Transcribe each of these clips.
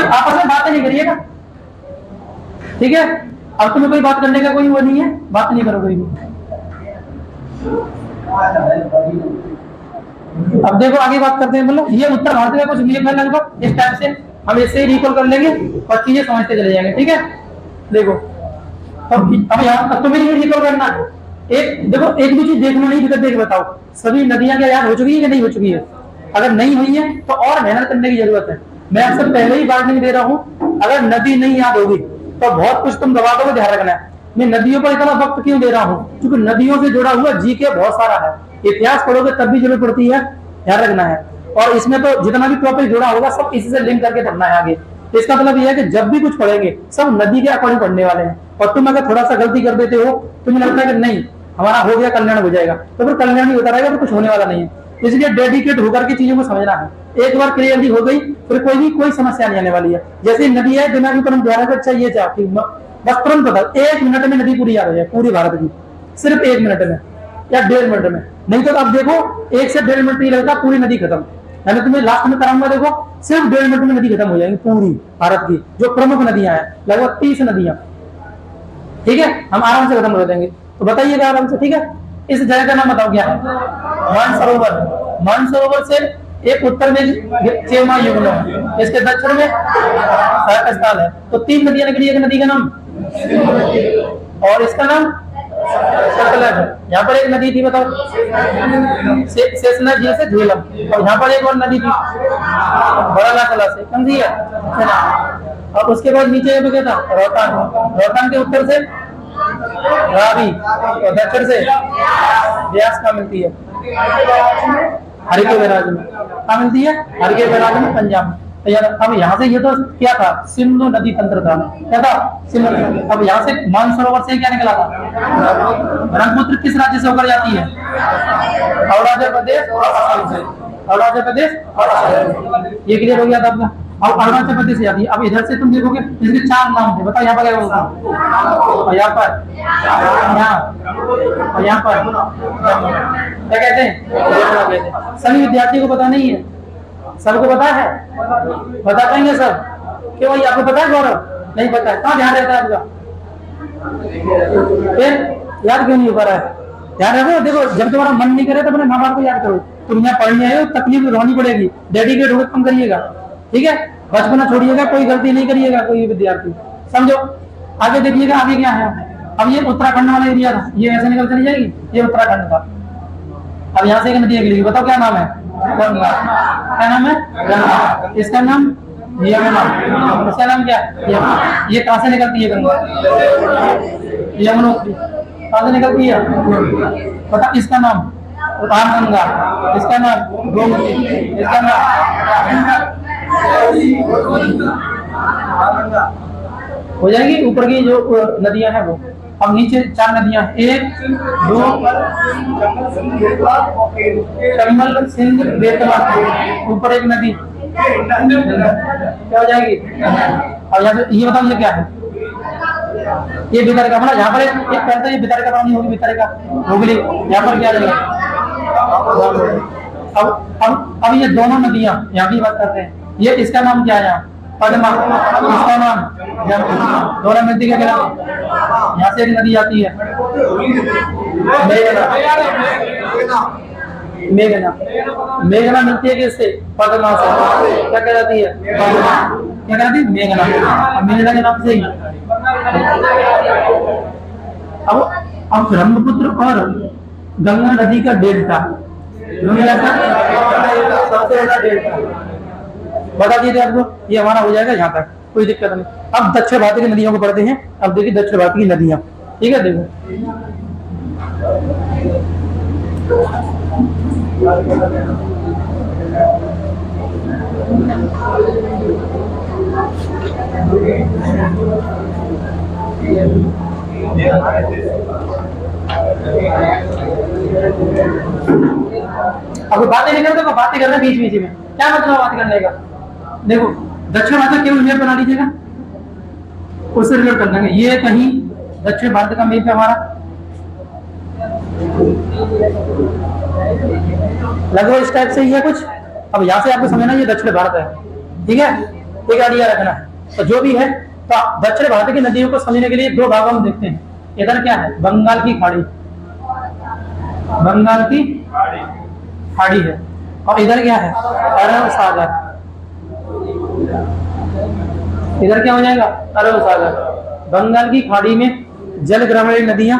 आपस में बातें नहीं करिएगा, ठीक है। अब तुम्हें कोई बात करने का कोई वो नहीं है, बात नहीं करो कोई भी। अब देखो आगे बात करते हैं। मतलब ये उत्तर भारत का कुछ नियम है लगभग इस टाइप से, हम इससे ही रिकॉल कर लेंगे और चीजें समझते चले जाएंगे, ठीक है। देखो अब यहाँ तुम्हें नहीं रिकॉल करना, एक देखो एक भी चीज देखना नहीं, देख बताओ सभी नदियां क्या याद हो चुकी है कि नहीं हो चुकी है? अगर नहीं हुई है तो और मेहनत करने की जरूरत है। मैं आपसे पहले ही वार्निंग दे रहा हूँ, अगर नदी नहीं याद होगी तो बहुत कुछ तुम दबा दोगे, ध्यान रखना है। मैं नदियों पर इतना वक्त क्यों दे रहा हूँ? क्योंकि नदियों से जुड़ा हुआ जीके बहुत सारा है, इतिहास पढ़ोगे तब भी जरूरत पड़ती है, ध्यान रखना है। और इसमें तो जितना भी टॉपिक जुड़ा होगा सब इसी से लिंक करके पढ़ना है आगे। इसका मतलब यह है कि जब भी कुछ पढ़ेंगे सब नदी के अकॉर्डिंग पढ़ने वाले हैं। और तुम अगर थोड़ा सा गलती कर देते हो, तुम्हें लगता है कि नहीं हमारा हो गया, कल्याण हो जाएगा, तो फिर कल्याण नहीं होता रहेगा, तो कुछ होने वाला नहीं है। इसलिए डेडिकेट होकर के चीजों को समझना है। एक बार क्लियरली हो गई फिर कोई समस्या नहीं आने वाली है। जैसे नदी है, दिमागी तुरंत ध्यान रखो, अच्छा ये चाहती बस तुरंत बता, 1 मिनट में नदी पूरी याद हो जाए, पूरी भारत की, सिर्फ 1 मिनट में या 1.5 मिनट में। नहीं तो अब देखो 1 से 1.5 मिनट नहीं लगता, पूरी नदी खत्म। मैंने तुम्हें लास्ट में कराऊंगा, देखो सिर्फ 1.5 मिनट में नदी खत्म हो जाएगी पूरी भारत की, जो प्रमुख नदियां हैं लगभग 30 नदियां, ठीक है। हम आराम से खत्म कर देंगे, तो बताइएगा आराम से, ठीक है। इस जगह का नाम बताओ क्या है? मानसरोवर। मानसरोवर से एक उत्तर में चेमा युगलम, इसके दक्षिण में स्थल है। तो 3 नदियां निकली, एक नदी का नाम और इसका नाम सतलज। यहाँ पर एक नदी थी, बताओ शेषनाग जी से झेलम, और यहाँ पर एक और नदी थी बड़ा लाखला से, समझिए। और उसके बाद नीचे क्या था? रोहतांग। रोहतांग के उत्तर से रावी और दक्षिण से व्यास का मिलती है हर के बैराज में, क्या मिलती है? हर के बैराज में, पंजाब में। तो यार अब यहाँ से ये तो क्या था? सिंधु नदी तंत्र था, क्या था? सिंधु। अब यहाँ से मानसरोवर से क्या निकला था? ब्रह्मपुत्र किस राज्य से होकर जाती है? अरुणाचल प्रदेश और असम से। अरुणाचल प्रदेश और असम, ये क्लियर हो गया था आपका। अब अरुणाचल प्रदेश से जाती है। अब इधर से तुम देखोगे इसके 4 नाम थे, बताओ यहाँ पर क्या होगा? और यहाँ पर, यहाँ और यहाँ पर क्या कहते हैं? सभी विद्यार्थियों को पता नहीं है, सबको पता है? बता पाएंगे सब? क्यों भाई आपको पता है गौरव? नहीं पता है, कहाँ ध्यान रहता है आपका? फिर याद क्यों नहीं हो पा रहा है? ध्यान रखो, देखो जब तुम्हारा मन नहीं करे तो अपने माँ बाप को याद करो। तुम यहाँ पढ़ने आए हो, तकलीफ उठानी पड़ेगी, डेडिकेट होकर कम करिएगा, ठीक है। बचपना छोड़िएगा, कोई गलती नहीं करिएगा कोई विद्यार्थी, समझो। आगे देखिएगा आगे क्या है। अब ये उत्तराखंड वाला एरिया था, ये ऐसे निकल चली जाएगी, ये उत्तराखंड था। अब यहाँ से एक नदी निकलेगी, बताओ क्या नाम है? गंगा। क्या नाम है? गंगा। इसका नाम यमुना। इसका नाम क्या है? ये कहाँ से निकलती है गंगा? यमुनोत्री। कहाँ से निकलती है? पता इसका नाम? रामगंगा। इसका नाम गोमती। इसका नाम हो जाएगी। ऊपर की जो नदियां हैं वो। अब नीचे 4 नदियां, 1 2 चंबल सिंध बेतवा, ऊपर एक नदी क्या हो जाएगी? और यहाँ ये बताओ ये क्या है? ये भितर का, यहाँ पर एक पहले तो ये भितर का पानी होगी, भितर का हुगली, यहाँ पर क्या जाएगा? अब ये दोनों नदियां यहाँ की बात करते हैं, ये इसका नाम क्या है? पद्मा। इसका नाम दोनों मिलती क्या नाम? यहाँ से एक नदी आती है मेघना। मेघना मिलती है किससे? पद्मा से। क्या कहलाती है? क्या कहलाती है? मेघना। मेघना के नाम से ही अब ब्रह्मपुत्र और गंगा नदी का डेल्टा, सबसे बड़ा डेल्टा बता दीजिए आपको, ये हमारा हो जाएगा यहाँ तक, कोई दिक्कत नहीं। अब दक्षिण भारत की नदियों को पढ़ते हैं। अब देखिए दक्षिण भारत की नदियां, ठीक है। देखो अब बातें नहीं करते, बातें करना बीच बीच में, क्या मतलब बात करने का? देखो दक्षिण भारत केवल मैप बना लीजिएगा, उससे रिलेट कर देंगे। ये कहीं दक्षिण भारत का मैप है हमारा, लगभग इस टाइप से ही है कुछ। अब यहाँ से आपको समझना ये दक्षिण भारत है, ठीक है, एक आइडिया रखना है। तो जो भी है, तो दक्षिण भारत की नदियों को समझने के लिए दो भागों में देखते हैं। इधर क्या है, बंगाल की खाड़ी, बंगाल की खाड़ी है, और इधर क्या है, अरब सागर। इधर क्या हो जाएगा, अरब सागर। बंगाल की खाड़ी में जल ग्रहणीय नदियां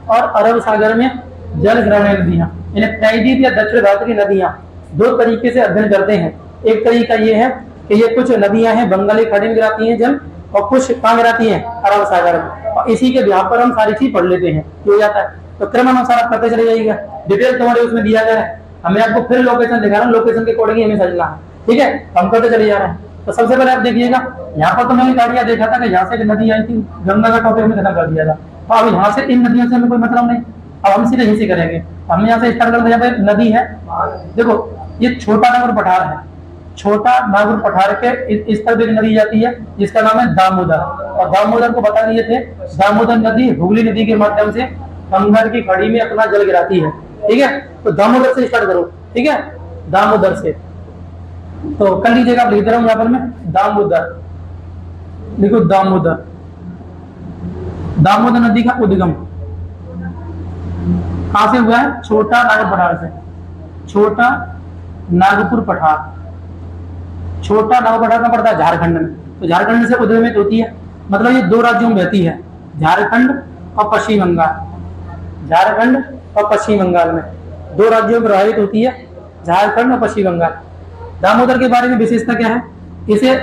और अरब सागर में जल ग्रहणीय नदियां। इन्हें प्रायद्वीप या दक्षिण भारत की नदियां दो तरीके से अध्ययन करते हैं। एक तरीका ये है कि ये कुछ नदियां हैं बंगाली खाड़ी में गिराती हैं जल, और कुछ कहाँ गिराती हैं, अरब सागर में। और इसी के बिहार पर हम सारी चीज पढ़ लेते हैं, हो जाता है। तो क्रम अनुसार आप पता चले जाएगा, डिटेल तुम्हारे उसमें दिया गया है। हमें आपको फिर लोकेशन दिखा रहा हूँ, लोकेशन के अकॉर्डिंग हमें समझना है, ठीक है, हम करते चले जा रहे हैं। तो सबसे पहले आप देखिएगा, यहाँ पर तो मैंने गाड़ियां देखा था कि यहाँ से एक नदी आई थी, गंगा का टॉपिक में खत्म कर दिया था। तो अब यहाँ से इन नदियों से हमें कोई मतलब नहीं, अब हम सीधे यहीं से करेंगे। हम यहाँ से स्टार्ट करते हैं, यहाँ पे नदी है, देखो ये छोटा नागपुर पठार है। छोटा नागपुर पठार के इस तरफ एक नदी जाती है जिसका नाम है दामोदर, और दामोदर को बता दिए थे, दामोदर नदी हुगली नदी के माध्यम से बंगाल की खाड़ी में अपना जल गिराती है, ठीक है। तो दामोदर से स्टार्ट करो, ठीक है, दामोदर से। तो कर लीजिएगा, आप लिख दे रहा हूं यहाँ पर मैं, दामोदर लिखो, दामोदर। दामोदर नदी का उद्गम कहां से हुआ है, छोटा नागपुर पठार से। छोटा नागपुर पठार, छोटा नागपुर पठार कहां पड़ता है, झारखंड में। तो झारखंड से उद्गमित होती है, मतलब ये दो राज्यों में बहती है, झारखंड और पश्चिम बंगाल। झारखंड और पश्चिम बंगाल में दो राज्यों में प्रभावित होती है, झारखंड और पश्चिम बंगाल। दामोदर के बारे में विशेषता क्या है, इसे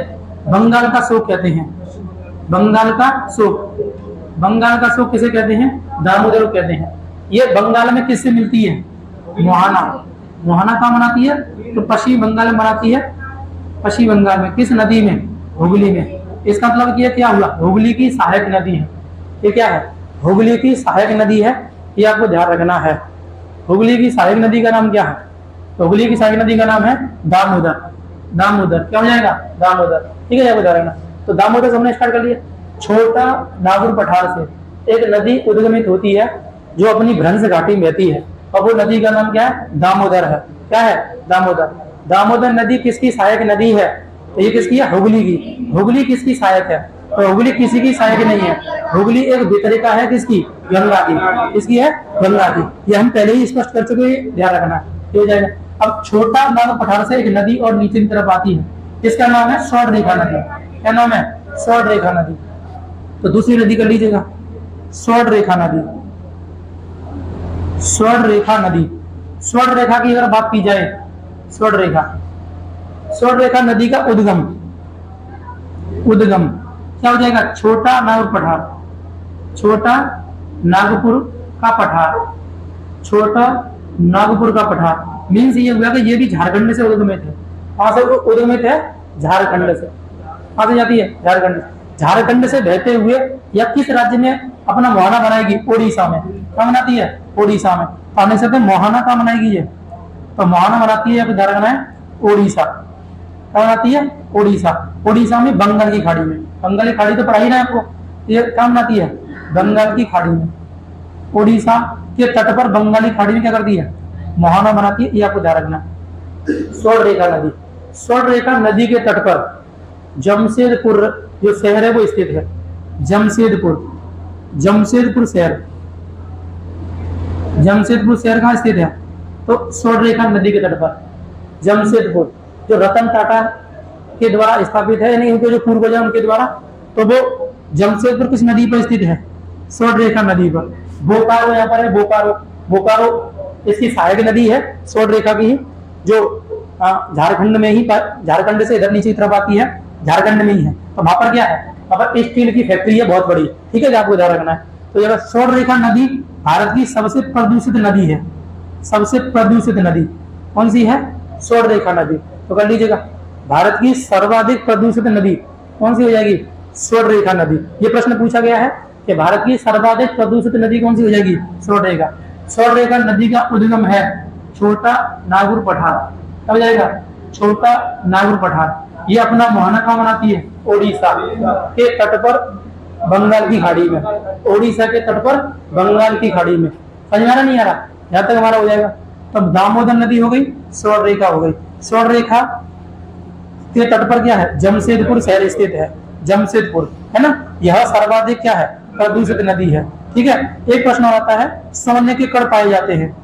बंगाल का शोक कहते हैं, बंगाल का शोक। बंगाल का शोक किसे कहते हैं, दामोदर को कहते हैं। ये बंगाल में किससे मिलती है, मोहाना। मोहाना कहाँ बनाती है, तो पश्चिम बंगाल में बनाती है, पश्चिम बंगाल में। किस नदी में, हुगली में। इसका मतलब ये क्या हुआ, हुगली की सहायक नदी है। ये क्या है, हुगली की सहायक नदी है, ये आपको ध्यान रखना है। हुगली की सहायक नदी का नाम क्या है, तो हुगली की सहायक नदी का नाम है दामोदर। दामोदर क्या हो जाएगा, दामोदर, ठीक है, आपको ध्यान रखना। तो दामोदर से हमने स्टार्ट कर लिया। छोटा नागपुर पठार से एक नदी उद्गमित होती है जो अपनी भ्रंश घाटी में बहती है, और वो नदी का नाम क्या है, दामोदर है। क्या है, दामोदर। दामोदर नदी किसकी सहायक नदी है, तो ये किसकी है, हुगली की। हुगली किसकी सहायक है, तो हुगली किसी की सहायक नहीं है, हुगली एक वितरिका है किसकी, गंगा की। किसकी है, गंगा की। ये हम पहले ही स्पष्ट कर चुके हैं, ध्यान रखना, हो जाएगा। अब छोटा नागपुर पठार से एक नदी और नीचे की तरफ आती है, इसका नाम है स्वर्ण रेखा नदी। क्या नाम है, स्वर्ण रेखा नदी। तो दूसरी नदी कर लीजिएगा, स्वर्ण रेखा नदी। स्वर्ण रेखा नदी, स्वर्ण रेखा की अगर बात की जाए, स्वर्ण रेखा, स्वर्ण रेखा नदी का उद्गम, उद्गम क्या हो जाएगा, छोटा नागपुर पठार। छोटा नागपुर का पठार, छोटा नागपुर का पठार। मीन्स ये हुआ कि ये भी झारखंड से उद्गमित है। कहां से उद्गमित है, झारखंड से। कहां से जाती है, झारखंड से। झारखंड से बहते हुए या किस राज्य में अपना मोहाना बनाएगी, ओडिशा में। क्या बनाती है, ओडिशा में। तो हम सकते मोहाना कहाँ बनाएगी ये, तो मोहाना बनाती है, ध्यान है, ओडिशा। क्या बनाती है, ओडिशा। ओडिशा में बंगाल की खाड़ी में। बंगाल की खाड़ी तो पढ़ाई ना आपको, ये क्या बनाती है, बंगाल की खाड़ी में। ओडिशा के तट पर बंगाली खाड़ी में क्या करती है, मोहाना बनाती है, ये आपको ध्यान रखना। स्वर्ण रेखा नदी, स्वर्ण रेखा नदी के तट पर जमशेदपुर जो शहर है वो स्थित है। जमशेदपुर, जमशेदपुर शहर, जमशेदपुर शहर कहाँ स्थित है, तो स्वर्ण रेखा नदी के तट पर जमशेदपुर, जो रतन टाटा के द्वारा स्थापित है, यानी उनके जो पूर्वज हैं उनके द्वारा। तो वो जमशेदपुर किस नदी पर स्थित है, स्वर्ण रेखा नदी पर। बोकारो यहाँ पर है, बोकारो। बोकारो इसकी सहायक नदी है, स्वर्ण रेखा की, जो झारखंड में ही, झारखंड से इधर नीचे की तरफ आती है, झारखंड में ही है। तो वहां पर क्या है, वहां पर स्टील की फैक्ट्री है बहुत बड़ी, ठीक है, आपको ध्यान रखना है। तो यह स्वर्ण रेखा नदी भारत की सबसे प्रदूषित नदी है। सबसे प्रदूषित नदी कौन सी है, स्वर्ण रेखा नदी। तो कर लीजिएगा, भारत की सर्वाधिक प्रदूषित नदी कौन सी हो जाएगी, स्वर्ण रेखा नदी। ये प्रश्न पूछा गया है कि भारत की सर्वाधिक प्रदूषित नदी कौन सी हो जाएगी, स्वर्ण रेखा। स्वर्ण रेखा नदी का उद्गम है छोटा नागपुर पठार। कब जाएगा, छोटा नागपुर पठार। ये अपना मोहाना कहाँ बनाती है, ओडिशा के तट पर बंगाल की खाड़ी में। ओडिशा के तट पर बंगाल की खाड़ी में। समझ में आ रहा नहीं आ रहा, यहाँ तक हमारा हो जाएगा। तो दामोदर नदी हो गई, स्वर्ण रेखा हो गई। स्वर्ण रेखा के तट पर क्या है, जमशेदपुर शहर स्थित है, जमशेदपुर, है ना। यह सर्वाधिक क्या है, प्रदूषित नदी है। ठीक है। एक प्रश्न और आता है, सोने के कण पाए जाते हैं,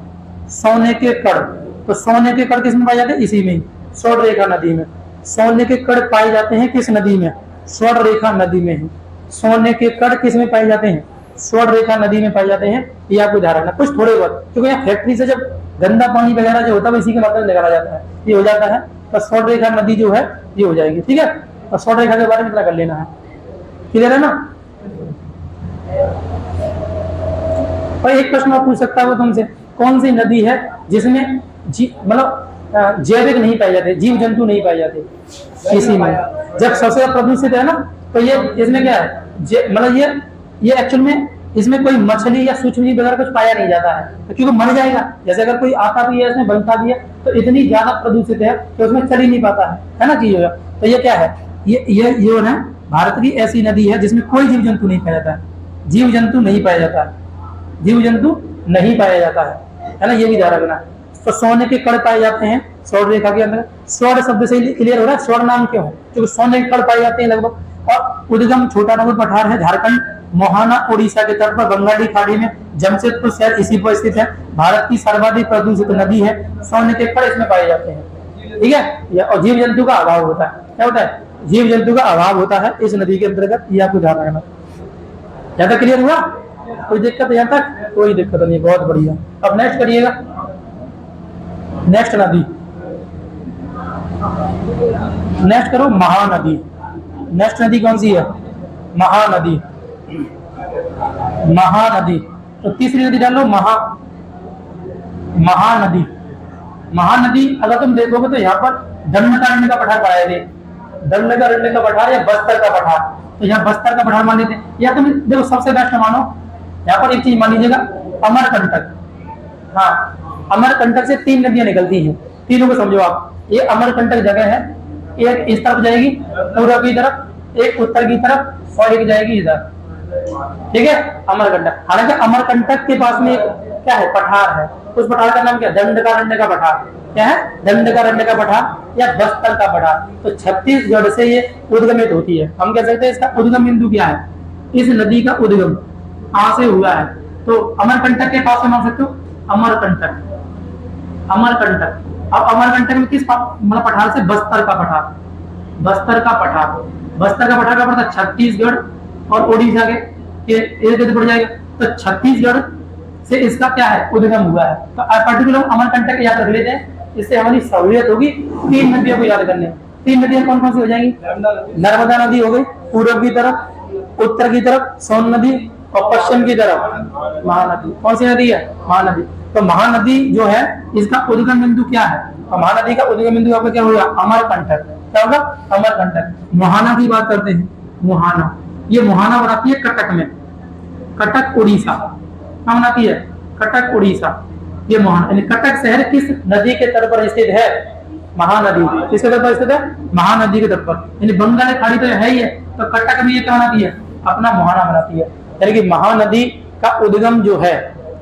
सोने के कण, तो सोने के कण किसमें पाए जाते हैं, इसी में, स्वर्ण रेखा नदी में। सोने के कण पाए जाते हैं किस नदी में, स्वर्ण रेखा नदी में ही। सोने के कण किस में पाए जाते हैं, स्वर्ण रेखा नदी में पाए जाते हैं। ये आपको ध्यान रखना, कुछ थोड़े बहुत, क्योंकि यहाँ फैक्ट्री से जब गंदा पानी वगैरह जो होता है इसी के मात्रा में निकाला जाता है, ये हो जाता है, तो स्वर्ण रेखा नदी जो है ये हो जाएगी। ठीक है। तो स्वर्ण रेखा के बारे में इतना कर लेना है, क्लियर है ना। और एक प्रश्न और पूछ सकता है वो तुमसे, कौन सी नदी है जिसमें मतलब जैविक नहीं पाए जाते, जीव जंतु नहीं पाए जाते किसी में। जब सबसे ज्यादा प्रदूषित है ना, तो ये इसमें क्या है, मतलब ये एक्चुअल में इसमें कोई मछली या सूक्ष्म जीव वगैरह कुछ पाया नहीं जाता है, तो क्योंकि मर जाएगा। जैसे अगर कोई आता भी है इसमें बनता भी है, तो इतनी ज्यादा प्रदूषित है कि उसमें चल ही नहीं पाता है ना चीज होगा। तो ये क्या है, ये ना भारत की ऐसी नदी है जिसमें कोई जीव जंतु नहीं पाया जाता है, जीव जंतु नहीं पाया जाता है, जीव जंतु नहीं पाया जाता है ना, ये भी ध्यान रखना। तो सोने के कण पाए जाते हैं स्वर्ण रेखा के अंदर। स्वर्ण शब्द से क्लियर हो रहा है स्वर्ण नाम क्यों है, क्योंकि सोने के कण पाए जाते हैं लगभग। और उद्गम छोटा नागपुर पठार है झारखंड, मोहाना उड़ीसा के तट पर बंगाली खाड़ी में, जमशेदपुर शहर इसी पर स्थित है। भारत की सर्वाधिक प्रदूषित नदी है, सोने के कण इसमें पाए जाते हैं। ठीक है। और जीव जंतु का अभाव होता है, क्या होता है, जीव जंतु का अभाव होता है इस नदी के अंतर्गत, ये आपको ध्यान रखना। यहाँ तक क्लियर हुआ, कोई दिक्कत यहाँ तक, कोई दिक्कत नहीं, बहुत बढ़िया। अब नेक्स्ट करिएगा, नेक्स्ट नदी, नेक्स्ट करो महानदी। नेक्स्ट नदी कौन सी है, महानदी, महानदी। तो तीसरी नदी डाल लो, महानदी। महानदी अगर तुम देखोगे तो यहाँ पर दंडकारण्य का पठार पाया गया, दंडकारण्य का पठार या बस्तर का पठार, तो यहाँ बस्तर का पठार मान लेते हैं। या तुम देखो सबसे बेस्ट मानो, यहाँ पर एक चीज मान लीजिएगा, अमरकंटक। हाँ, अमरकंटक से 3 नदियां निकलती हैं, तीनों को समझो आप। ये अमरकंटक जगह है, एक इस तरफ जाएगी पूर्व की तरफ, एक उत्तर की तरफ, और एक जाएगी इधर। ठीक है, अमरकंटक। हालांकि अमरकंटक के पास में एक क्या है, पठार है। उस पठार का नाम क्या है, दंडकारण्य का पठार। क्या है, दंडकारण्य का पठार या बस्तर का पठार। तो छत्तीसगढ़ से ये उद्गमित होती है। हम कह सकते हैं इसका उद्गम बिंदु क्या है, इस नदी का उद्गम कहां से हुआ है, तो अमरकंटक के पास में मान सकते हो, अमरकंटक, अमरकंटक। अब अमरकंटक में किस मतलब पठार से, बस्तर का पठार, बस्तर का पठार। बस्तर का पठार का पड़ता छत्तीसगढ़ और उड़ीसा के इर्द पड़ जाएगा। तो छत्तीसगढ़ से इसका क्या है, उद्गम हुआ है। तो पर्टिकुलर अमरकंटक याद रख लेते हैं, इससे हमारी सहूलियत होगी 3 नदियों को याद करने में। 3 नदियां कौन कौन सी हो जाएंगी, नर्मदा नदी हो गई पूर्व की तरफ, उत्तर की तरफ सोन नदी, और पश्चिम की तरफ महानदी। कौन सी नदी है, महानदी। तो महानदी जो है इसका उद्गम बिंदु क्या है, तो महानदी का उद्गम बिंदु आपका क्या होगा, अमरकंटक। क्या होगा, अमरकंटक। मुहाना की बात करते हैं, मुहाना, ये मुहाना बनाती है कटक में, कटक उड़ीसा। क्या बनाती है, कटक उड़ीसा। ये मुहाना यानी कटक शहर किस नदी के तट पर स्थित है, महानदी। किसके तट पर स्थित है, महानदी के तट पर। यानी बंगाल खाड़ी तो है ही है, तो कटक में ये क्या बनाती है, अपना मुहाना बनाती है। यानी कि महानदी का उद्गम जो है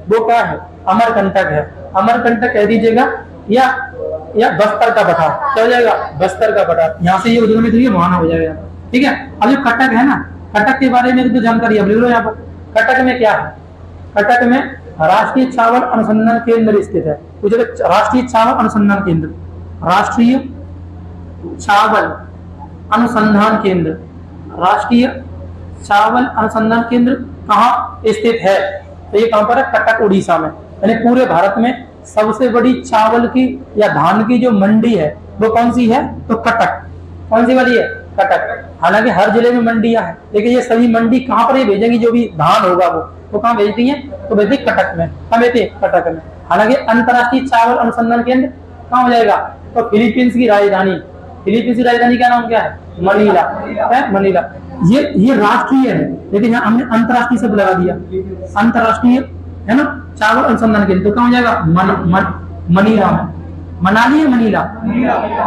वो क्या है, अमरकंटक है। अमरकंटक कह दीजिएगा, या बस्तर का पठार। क्या हो जाएगा, बस्तर का पठार। यहाँ से ये उद्गमित हुई, मुहाना हो जाएगा। ठीक है। अब जो कटक है ना, कटक के बारे में तो जानकारी अब ले लो। यहाँ पर कटक में क्या है, कटक में राष्ट्रीय चावल अनुसंधान केंद्र स्थित है। राष्ट्रीय चावल अनुसंधान केंद्र, राष्ट्रीय चावल अनुसंधान केंद्र, राष्ट्रीय चावल अनुसंधान केंद्र कहाँ स्थित है, तो ये कहां पर है, कटक उड़ीसा में। यानी पूरे भारत में सबसे बड़ी चावल की या धान की जो मंडी है वो कौन सी है, तो कटक। कौन सी वाली है, कटक। हालांकि हर जिले में मंडियां हैं, लेकिन ये सभी मंडी कहां पर ये भेजेंगी, जो भी धान होगा वो कहां भेजती है, तो भेजती कटक में। कहां भेजती है, कटक में। हालांकि अंतरराष्ट्रीय चावल अनुसंधान केंद्र कहां हो जाएगा, तो फिलीपींस की राजधानी, फिलीपींस की राजधानी का नाम क्या है, मनीला है, मनीला। ये राष्ट्रीय है, लेकिन यहाँ हमने अंतरराष्ट्रीय शब्द लगा दिया, अंतरराष्ट्रीय है ना चावल अनुसंधान केंद्र। तो कहाँ हो जाएगा, मनीला में। मनाली है, मनीला,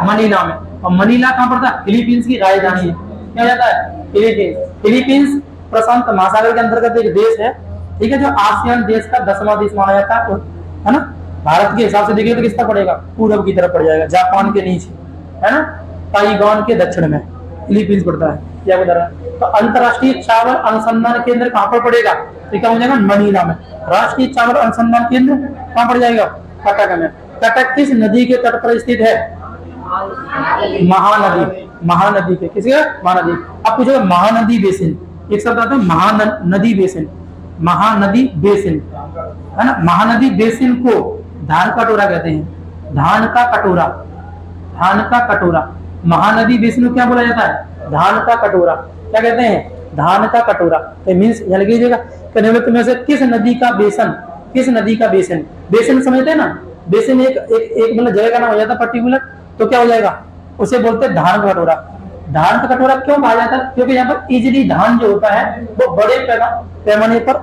मनीला में। और मनीला कहाँ पड़ता है, फिलीपींस की राजधानी है। क्या हो जाता है, फिलीपींस। फिलीपींस प्रशांत महासागर के अंतर्गत एक देश है, ठीक है, जो आसियान देश का 10वां देश माना जाता है ना। भारत के हिसाब से देखिए तो किस तरफ पड़ेगा, पूरब की तरफ पड़ जाएगा, जापान के नीचे, है ना, ताइवान के दक्षिण में फिलीपींस पड़ता है, क्या बता रहा है। तो अंतरराष्ट्रीय चावल अनुसंधान केंद्र कहाँ पर पड़ेगा, तो क्या हो जाएगा, मनीला में। राष्ट्रीय चावल अनुसंधान केंद्र कहाँ पड़ जाएगा, कटक में। कटक किस नदी के तट पर स्थित है, महानदी, महानदी के, किसी का, महानदी। अब पूछो महानदी बेसिन, एक शब्द आता है महानदी बेसिन, महानदी बेसिन, है ना। महानदी बेसिन को धान का कटोरा कहते हैं, धान का कटोरा, धान का कटोरा। महानदी बेसिन को क्या बोला जाता है, धान का कटोरा, क्या कहते हैं, धान का कटोरा। तो मीन्स ध्यान लीजिएगा, निम्नलिखित में से किस नदी का बेसन, किस नदी का बेसिन, बेसिन समझते हैं ना, बेसिन एक मतलब जगह का नाम हो जाता है पर्टिकुलर, तो क्या हो जाएगा, उसे बोलते हैं धान का कटोरा। धान का कटोरा क्यों कहा जाता है, क्योंकि यहाँ पर इजीली धान जो होता है वो बड़े पैमाने पर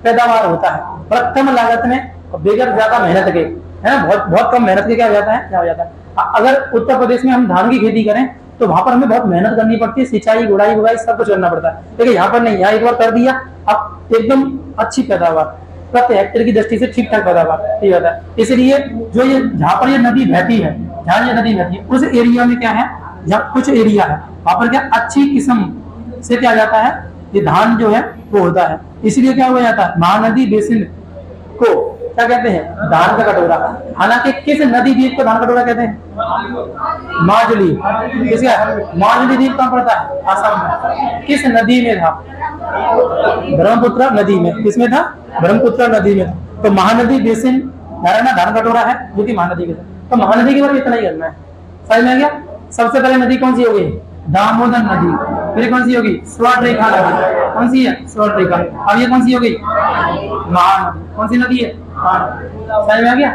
पैदावार होता है, और कम लागत में बगैर ज्यादा मेहनत के, है ना, बहुत कम मेहनत के क्या हो जाता है, क्या हो जाता है। अगर उत्तर प्रदेश में हम धान की खेती करें तो वहां पर हमें बहुत मेहनत करनी पड़ती है, सिंचाई, गुड़ाई वुड़ाई सब कुछ करना पड़ता है, लेकिन यहाँ पर नहीं, यहाँ एक बार कर दिया, अब एकदम अच्छी पैदावार, प्रति हेक्टेयर की दृष्टि से ठीक ठाक पैदावार ठीक होता है। इसलिए जो ये जहाँ पर ये नदी बहती है, जहाँ ये नदी बहती है उस एरिया में क्या है, जहाँ कुछ एरिया है वहां पर क्या अच्छी किस्म से क्या जाता है, ये धान जो है वो होता है, इसलिए क्या हो जाता है, महानदी बेसिन को क्या कहते हैं, धान का कटोरा। हालांकि किस नदी द्वीप को धान कटोरा कहते हैं, माजुली, किसका, माजुली द्वीप कहाँ पड़ता है, आसाम में। किस नदी में था, ब्रह्मपुत्र नदी में, किसमें था, ब्रह्मपुत्र नदी में। तो महानदी बेसिन धान कटोरा है जो कि महानदी के, तो महानदी के बारे में इतना ही करना है, समझ में आ गया। सबसे पहले नदी कौन सी होगी, दामोदर नदी, फिर कौन सी होगी, स्वर्णरेखा नदी, कौन सी है, स्वर्णरेखा। अब ये कौन सी होगी, महानदी, कौन सी नदी है, समझ में आ गया।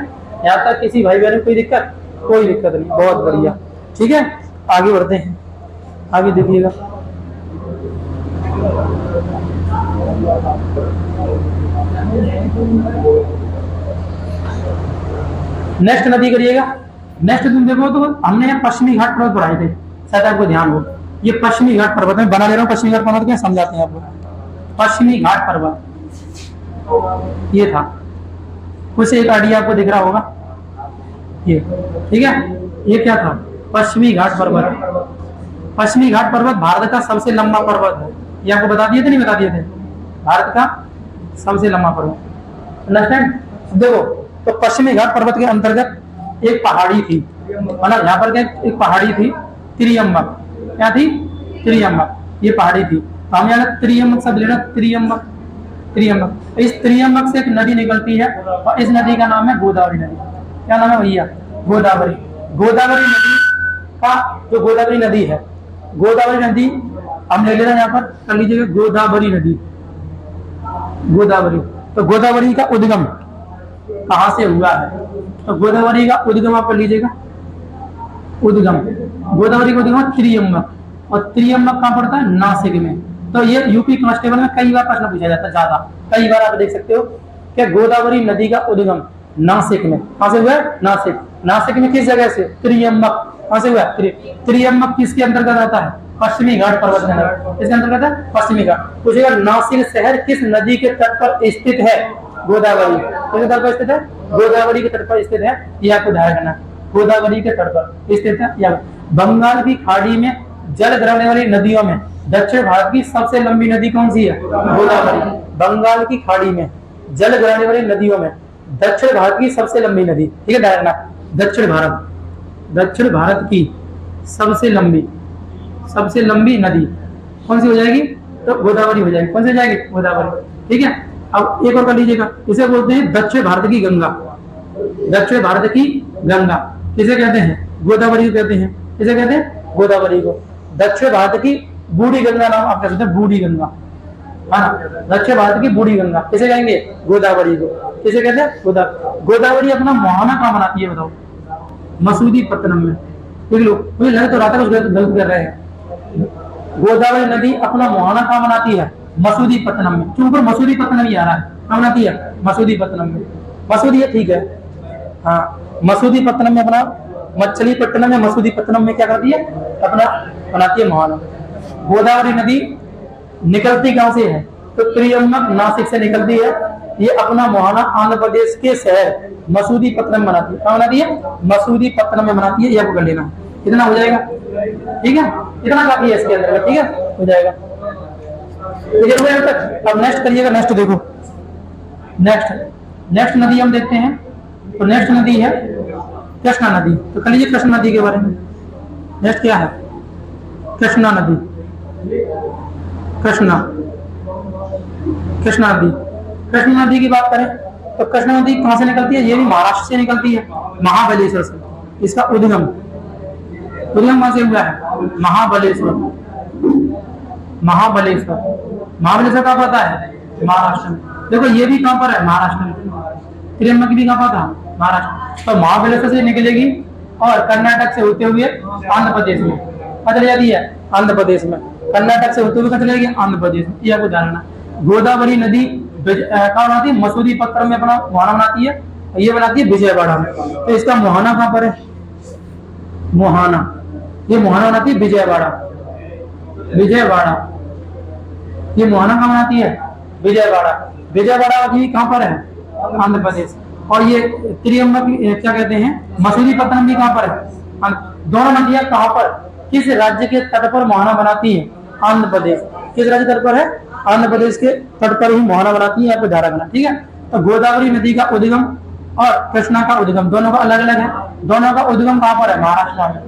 यहाँ तक किसी भाई बहन कोई दिक्कत, कोई दिक्कत नहीं, बहुत बढ़िया, ठीक है। आगे बढ़ते हैं, आगे देखिएगा, नेक्स्ट नदी करिएगा। नेक्स्ट तुम देखो तो हमने यहाँ पश्चिमी घाट पर्वत पढ़ाए थे, शायद आपको ध्यान हो, ये पश्चिमी घाट पर्वत में बना ले रहा हूँ, पश्चिमी घाट पर्वत क्या समझाते हैं आपको। पश्चिमी घाट पर्वत ये था, कुछ एक आइडिया आपको दिख रहा होगा, ये ठीक है, ये क्या था, पश्चिमी घाट पर्वत। पश्चिमी घाट पर्वत भारत का सबसे लंबा पर्वत है, ये आपको बता दिए थे, नहीं बता दिए थे, भारत का सबसे लंबा पर्वत, अंडरस्टैंड। देखो तो पश्चिमी घाट पर्वत के अंतर्गत एक पहाड़ी थी, मतलब यहाँ पर क्या एक पहाड़ी थी, त्रियम्बक, क्या थी, त्रियम्बक, ये पहाड़ी थी। तो हम यहाँ त्रियम्बक शब्द लेना, त्रियम्बक, त्रियम्बक। इस त्रियम्बक से एक नदी निकलती है और इस नदी का नाम है गोदावरी नदी। क्या नाम है भैया, गोदावरी। गोदावरी नदी का जो गोदावरी नदी है, गोदावरी नदी हम ले लेना यहाँ पर, कर लीजिएगा गोदावरी नदी, गोदावरी। तो गोदावरी का उद्गम कहाँ से हुआ है, तो गोदावरी का उद्गम आप कर लीजिएगा, उद्गम, गोदावरी का उद्गम त्रियम्बक, और त्रियम्बक कहाँ पड़ता है, नासिक में। तो ये यूपी कांस्टेबल में कई बार प्रश्न पूछा जाता है, ज्यादा कई बार आप देख सकते हो कि गोदावरी नदी का उद्गम नासिक में, कहाँ से हुआ है, नासिक। नासिक में किस जगह से, त्रियम्बक, कहाँ से हुआ, त्रियम्बक किसके अंतर्गत आता है, पश्चिमी घाट पर्वत के अंतर्गत, इसके अंतर्गत है पश्चिमी घाट। पूछेगा नासिक शहर किस नदी के तट पर स्थित है, गोदावरी, किस तट पर स्थित है, गोदावरी के तट पर स्थित है, यह आपको ध्यान रखना, गोदावरी के तट पर स्थित है। या बंगाल की खाड़ी में जल ग्रहण वाली नदियों में दक्षिण भारत की सबसे लंबी नदी कौन सी है, गोदावरी। बंगाल की खाड़ी में जल ग्रहण वाली नदियों में दक्षिण भारत की सबसे लंबी नदी, ठीक है, ध्यान रखना, दक्षिण भारत, दक्षिण भारत की सबसे लंबी नदी कौन सी हो जाएगी, तो गोदावरी हो जाएगी, कौन सी हो जाएगी, गोदावरी, ठीक है। अब एक और कर लीजिएगा, इसे बोलते हैं दक्षिण भारत की गंगा, दक्षिण भारत की गंगा किसे कहते हैं, गोदावरी को कहते हैं, किसे कहते हैं, गोदावरी को। दक्षिण भारत की बूढ़ी गंगा नाम आप कह सकते हैं, बूढ़ी गंगा, है ना, दक्षिण भारत की बूढ़ी गंगा किसे कहेंगे, गोदावरी को, किसे कहते हैं, गोदावरी अपना मुहाना कहाँ बनाती है बताओ, मसूदीपट्टनम में। देख लो, मुझे लग तो रहा था कुछ गलत कर रहे हैं। गोदावरी नदी अपना मुहाना कहाँ बनाती है, मसूदीपट्टनम में, क्यों ऊपर मसूदीपट्टनम ही आ रहा है, कहाँ बनाती है, मसूदीपट्टनम में, मसूदी है, ठीक है, हाँ, मसूदीपट्टनम में अपना, मछलीपट्टनम में, मसूदीपट्टनम में क्या करती है, अपना बनाती है मुहाना। गोदावरी नदी निकलती कहाँ से है, तो त्रियम्बक नासिक से निकलती है, ये अपना मोहाना आंध्र प्रदेश के शहर मसूदीपट्टनम में बनाती है। कहाँ बनाती है? मसूदीपट्टनम में बनाती है। ये आपको कर लेना, इतना हो जाएगा। ठीक है, इतना काफी है इसके अंदर। ठीक है, हो जाएगा। तक अब नेक्स्ट करिएगा। नेक्स्ट देखो, नेक्स्ट नदी हम देखते हैं। तो नेक्स्ट नदी है कृष्णा नदी। तो कह लीजिए कृष्णा नदी के बारे में। नेक्स्ट क्या है? कृष्णा नदी। कृष्णा नदी। कृष्णा नदी की बात करें तो कृष्णा नदी कहां से निकलती है? ये भी महाराष्ट्र से निकलती है, महाबलेश्वर से। इसका उद्गम कहां से हुआ है? महाबलेश्वर कहां पड़ता है? महाराष्ट्र में। देखो ये भी कहां पर है? महाराष्ट्र में। त्र्यंबक भी कहां पर था? महाराष्ट्र। तो महाबलेश्वर से निकलेगी और कर्नाटक से होते हुए आंध्र प्रदेश में चली जाती है। आंध्र प्रदेश में कर्नाटक से होते हुए चली जाएगी आंध्र प्रदेश में। यह आपको जानना। गोदावरी नदी कहाँ बनाती है? मसूदीपट्टनम में अपना मोहाना बनाती है। ये बनाती है विजयवाड़ा में। तो इसका मोहाना कहां पर है? मोहाना, ये मोहाना बनाती है विजयवाड़ा। ये मोहाना कहां बनाती है? विजयवाड़ा भी कहां पर है? आंध्र प्रदेश। और ये त्रियंबक क्या कहते हैं? मसूदीपट्टनम भी कहां पर है? दोनों नदियां कहां पर, किस राज्य के तट पर मोहाना बनाती है? आंध्र प्रदेश। किस राज्य तट पर है? आंध्र प्रदेश के तट पर ही मोहाना बनाती है। आपको ध्यान रखना। ठीक है, तो गोदावरी नदी का उद्गम और कृष्णा का उद्गम दोनों का अलग अलग है। दोनों का उद्गम कहां पर है? महाराष्ट्र में।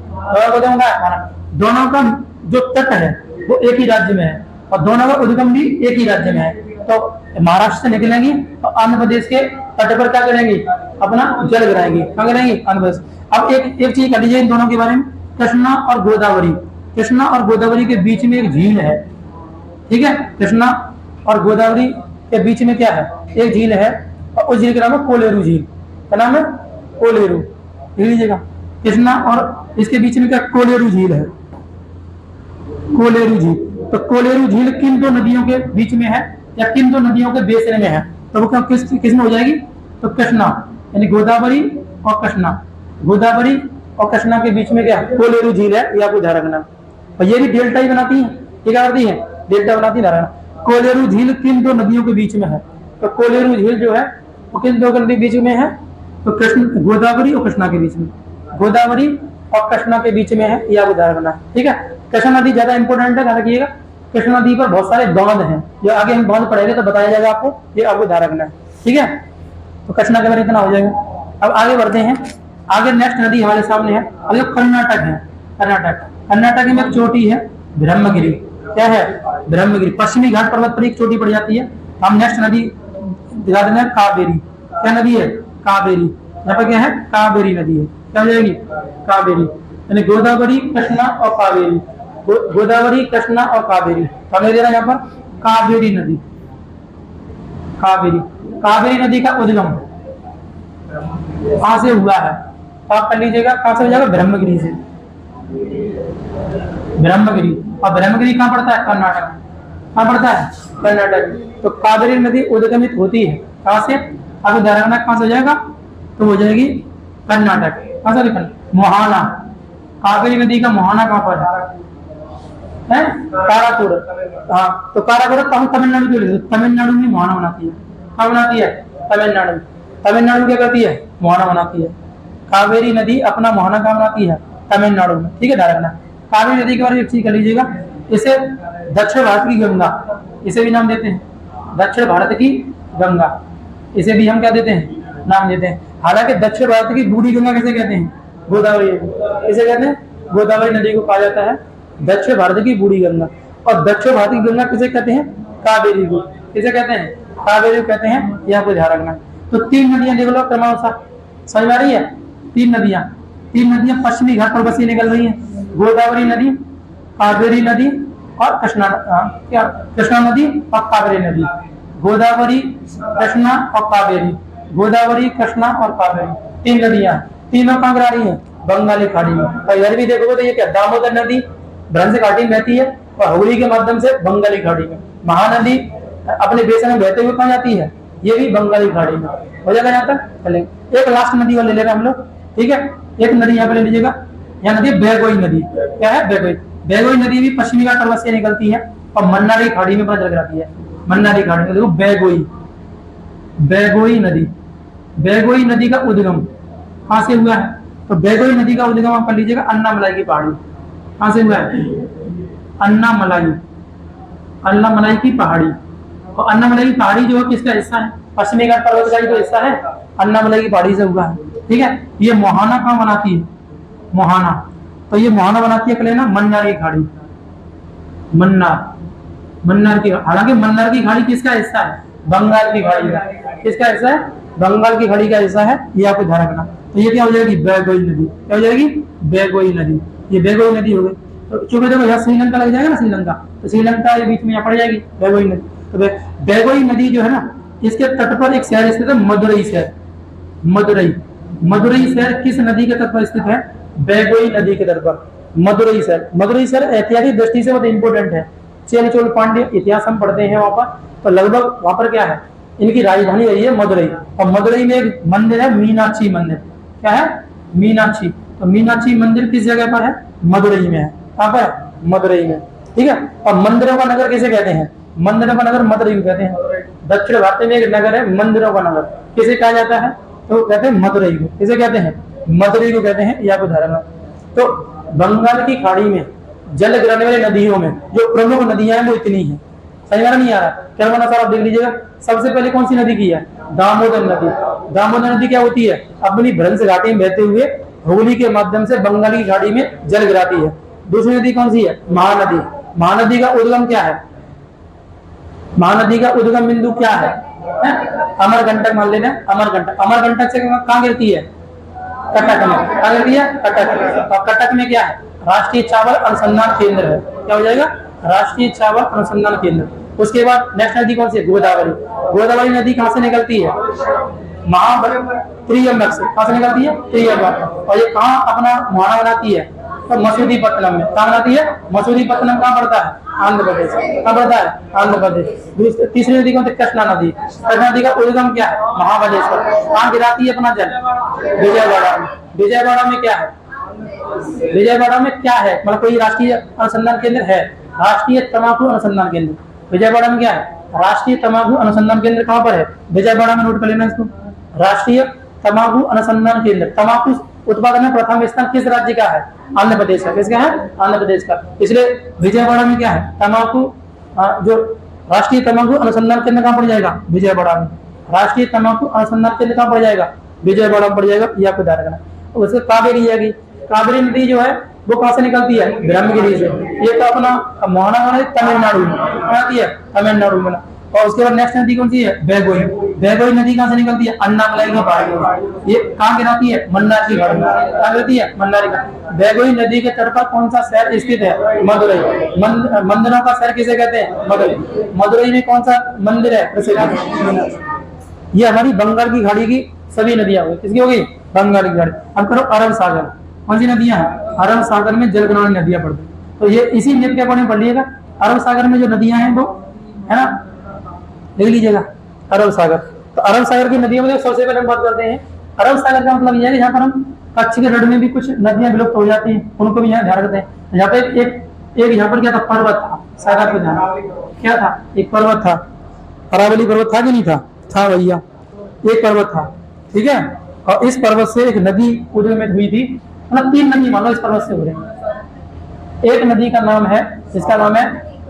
दोनों का जो तट है वो एक ही राज्य में है और दोनों का उद्गम भी एक ही राज्य में है। तो महाराष्ट्र से निकलेंगी तो आंध्र प्रदेश के तट पर क्या करेंगी? अपना जल गिराएंगी। क्या करेंगी? आंध्र प्रदेश। अब एक चीज कर लीजिए इन दोनों के बारे में। कृष्णा और गोदावरी के बीच में एक झील है। ठीक है, कृष्णा और गोदावरी के बीच में क्या है? एक झील है और उस झील का नाम है कोलेरू झील। क्या नाम है? कोलेरू। लिख लीजिएगा। कृष्णा और इसके बीच में क्या? कोलेरू झील है। कोलेरू झील। तो कोलेरू झील किन दो नदियों के बीच में है या किन दो नदियों के बेसिन में है? तो वो किस में हो जाएगी? तो कृष्णा, यानी गोदावरी और कृष्णा। गोदावरी और कृष्णा के बीच में क्या? कोलेरू झील है। ये आपको ध्यान रखना। और ये भी डेल्टा ही बनाती है। ये क्या करती है? डेल्टा बनाती है। कोलेरू झील किन दो नदियों के बीच में है? तो कोलेरू झील जो है वो किन दो नदी के बीच में है? तो गोदावरी और कृष्णा के बीच में। गोदावरी और कृष्णा के बीच में है। ये आपको ध्यान रखना। ठीक है, कृष्णा नदी ज्यादा इंपोर्टेंट है। ध्यान रखिएगा। कृष्णा नदी पर बहुत सारे बांध हैं। ये आगे हम बांध पढ़ेंगे तो बताया जाएगा आपको। ये आपको ध्यान रखना है। ठीक है, तो कृष्णा के बारे में इतना हो जाएगा। अब आगे बढ़ते हैं। आगे नेक्स्ट नदी हमारे सामने है। अभी कर्नाटक है। कर्नाटक में एक चोटी है ब्रह्मगिरी। क्या है? ब्रह्मगिरी। पश्चिमी घाट पर्वत पर एक चोटी पड़ जाती है। हम नेक्स्ट नदी दिखा देना है कावेरी। क्या नदी है? कावेरी। यहाँ पर क्या है? कावेरी नदी है। क्या हो जाएगी? कावेरी। यानी गोदावरी, कृष्णा और कावेरी। गोदावरी, कृष्णा और कावेरी। हमें दे रहा है यहाँ पर कावेरी नदी। कावेरी नदी का उद्गम कहां से हुआ है? तो आप कर लीजिएगा। कहां से हो जाएगा? ब्रह्मगिरी से। ब्रह्मगिरी। और ब्रह्मगिरी कहां पड़ता है? कर्नाटक। कहां पड़ता है? कर्नाटक। तो कावेरी नदी उद्गमित होती है कहां से? आपको ध्यान रखना। कहां से हो जाएगा? तो हो जाएगी कर्नाटक। कहां से लिखना? मोहाना। कावेरी नदी का मोहाना कहां पर है? काराकोर। हाँ, तो काराकोर तमिलनाडु की वजह से तमिलनाडु में मोहाना बनाती है। कहाँ बनाती है? तमिलनाडु। तमिलनाडु क्या करती है? मोहाना बनाती है। कावेरी नदी अपना मोहाना कहाँ बनाती है? तमिलनाडु में। ठीक है, ध्यान रखना। कावेरी नदी के बारे में एक चीज कर लीजिएगा। इसे दक्षिण भारत की गंगा, इसे भी नाम देते हैं दक्षिण भारत की गंगा। इसे भी हम क्या देते हैं? नाम देते हैं। हालांकि दक्षिण भारत की बूढ़ी गंगा कैसे कहते हैं? गोदावरी। इसे कहते हैं गोदावरी नदी को कहा जाता है दक्षिण भारत की बूढ़ी गंगा। और दक्षिण भारत की गंगा किसे कहते हैं? कावेरी को। किसे कहते हैं? कावेरी को कहते हैं। यह आपको ध्यान रखना। तो तीन नदियां देख लो क्रमानुसार। समझ आ रही है? तीन नदियां पश्चिमी घाट पर बसी निकल रही है। गोदावरी नदी, कावेरी नदी और कृष्णा नदी और कावेरी नदी। गोदावरी, कृष्णा और कावेरी। गोदावरी, कृष्णा और कावेरी। तीन नदियां। तीनों कहां गिरा रही है? बंगाली खाड़ी में। और इधर भी देखोगे तो ये क्या? दामोदर नदी भ्रंश घाटी में बहती है और हुगली के माध्यम से बंगाली खाड़ी में। महानदी अपने बेसन में बहते हुए कहां जाती है? ये भी बंगाली खाड़ी में। हो जाएगा यहाँ तक? चलेंगे। एक लास्ट नदी और ले लेगा हम लोग। ठीक है, एक नदी यहाँ पे ले लीजिएगा। यहाँ नदी बेगोई नदी। क्या है? बेगोई नदी भी पश्चिमी घाट पर्वत से निकलती है और मन्नारी खाड़ी में जल गिराती है। मन्नारी खाड़ी में देखो बेगोई। बेगोई नदी, बेगोई नदी का उद्गम कहाँ से हुआ है? तो बेगोई नदी का उद्गम आप कर लीजिएगा अन्नामलाई की पहाड़ी। कहाँ से हुआ है? अन्नामलाई, अन्नामलाई की पहाड़ी। और अन्नामलाई की पहाड़ी जो है किसका हिस्सा है? पश्चिमी घाट पर्वत का ही तो हिस्सा है, अन्नामलाई की पहाड़ी से हुआ है। ठीक है, ये मोहाना कहाँ बनाती है? मोहाना, तो ये मोहाना बनाती है कलेना मन्नार की खाड़ी, मन्नार, मन्नार की। हालांकि मन्नार की खाड़ी किसका हिस्सा है? बंगाल की खाड़ी का। किसका हिस्सा है? बंगाल की खाड़ी का हिस्सा है, ये आपको ध्यान रखना। तो ये क्या हो जाएगी? बेगोई नदी। क्या हो जाएगी? बेगोई नदी। ये बेगोई नदी हो गई। तो चूंकि देखो यहाँ श्रीलंका लग जाएगा ना, श्रीलंका, तो श्रीलंका ये बीच में यहाँ पड़ जाएगी बेगोई नदी। तो बेगोई नदी जो है ना, इसके तट पर एक शहर स्थित है, मदुरई शहर। मदुरई, मदुरई शहर किस नदी के तट पर स्थित है? बेगोई नदी के तट पर मदुरई शहर। मदुरई शहर ऐतिहासिक दृष्टि से बहुत इंपोर्टेंट है। चेल चोल पांड्य इतिहास हम पढ़ते हैं वहां पर, तो लगभग वहां पर क्या है, इनकी राजधानी रही है मदुरई। और मदुरई में एक मंदिर है, मीनाक्षी मंदिर। क्या है? मीनाक्षी। तो मीनाक्षी मंदिर किस जगह पर है? मदुरई में है। कहाँ पर? मदुरई में। ठीक है, और मंदिरों का नगर किसे कहते हैं? मंदिरों का नगर मदुरई को कहते हैं। दक्षिण भारत में एक नगर है मंदिरों का नगर, किसे कहा जाता है? तो कहते हैं मदुरई को। किसे कहते हैं? मदुरई को कहते हैं। या उदाहरण, तो बंगाल की खाड़ी में जल गिराने वाली नदियों में जो प्रमुख नदियां हैं वो इतनी है। समझ में नहीं आ रहा? क्या बना सर, आप देख लीजिएगा। सबसे पहले कौन सी नदी की है? दामोदर नदी। दामोदर नदी क्या होती है? अपनी भ्रंश घाटी में बहते हुए हुगली के माध्यम से बंगाल की खाड़ी में जल गिराती है। दूसरी नदी कौन सी है? महानदी। महानदी का उद्गम क्या है? महानदी का उद्गम बिंदु क्या है? अमरकंटक मान लेना, अमरकंटक। अमरकंटक से कहाँ गिरती है? कटक में। कहाँ गिरती है? कटक। और कटक में क्या है? राष्ट्रीय चावल अनुसंधान केंद्र है। क्या हो जाएगा? राष्ट्रीय चावल अनुसंधान केंद्र। उसके बाद नेक्स्ट नदी कौन सी है? गोदावरी। गोदावरी नदी कहाँ से निकलती है? त्रियम्बक से। कहाँ से निकलती है? त्रियम्बक। और ये कहाँ अपना मुहाना बनाती है? तो मसूरीपट्टनम में। कहाँ बनाती है? मसूरीपट्टनम कहाँ पड़ता है? आंध्र प्रदेश। कहाँ पड़ता है? आंध्र प्रदेश। तीसरी नदी कौन सी? कृष्णा नदी। कृष्णा नदी का उद्गम क्या है? महाबलेश्वर। कहाँ गिराती है अपना जल? विजयवाड़ा में। विजयवाड़ा में क्या है? विजयवाड़ा में क्या है? मतलब कोई राष्ट्रीय अनुसंधान केंद्र है? राष्ट्रीय तंबाकू अनुसंधान केंद्र। विजयवाड़ा में क्या है? राष्ट्रीय तंबाकू अनुसंधान केंद्र कहाँ पर है? विजयवाड़ा में। नोट कर लेना इसको, राष्ट्रीय तंबाकू अनुसंधान केंद्र। तंबाकू उत्पादन में प्रथम स्थान किस राज्य का है? आंध्र प्रदेश का। किसका है? आंध्र प्रदेश का। इसलिए विजयवाड़ा में क्या है? तंबाकू, जो राष्ट्रीय तंबाकू अनुसंधान केंद्र कहाँ पड़ जाएगा? विजयवाड़ा में। राष्ट्रीय तंबाकू अनुसंधान केंद्र कहाँ पड़ जाएगा? विजयवाड़ा में पड़ जाएगा। यह आपको ध्यान रखना। उसके कावेरी आएगी। कावेरी नदी जो है वो कहाँ से निकलती है? ब्रह्मगिरी से। ये तो अपना मोहना तमिलनाडु में आती है, तमिलनाडु में। और उसके बाद नेक्स्ट नदी कौन सी है? बेगोई। बेगोई नदी कहाँ से निकलती है? अन्नामलाई की पहाड़ी। ये कहाँ गिराती है? मन्नार की खाड़ी में। कहाँ गिरती है? मन्नार की। बेगोई नदी के तट पर कौन सा शहर स्थित है? मदुरई। मंदिरों का शहर किसे कहते हैं? मदुरई। मदुरई में कौन सा मंदिर है? ये हमारी बंगाल की खाड़ी की सभी नदियां हो गई। किसकी हो गई? बंगाल की खाड़ी। अब करो अरब सागर। कौन सी नदियां हैं? अरब सागर में जल ग्रहण नदियां पड़ती हैं। तो ये इसी नियम के अकॉर्डिंग पढ़ लीजिएगा। अरब सागर में जो नदियां हैं वो है ना, देख लीजिएगा अरब सागर। तो अरब सागर की नदियों में सबसे पहले हम बात करते हैं। अरब सागर का मतलब यह है कि जहाँ पर हम कच्छ के रड में भी कुछ नदियां विलुप्त हो जाती हैं, उनको भी यहाँ ध्यान रखते हैं। यहाँ पे एक यहाँ पर क्या था? पर्वत था। सागर पे ध्यान, क्या था? एक पर्वत था। अरावली पर्वत था कि नहीं था? था भैया, एक पर्वत था। ठीक है, और इस पर्वत से एक नदी उद्गमित हुई थी। मतलब 3 नदी मानो इस पर्वत से उभरे। एक नदी का नाम है, इसका नाम है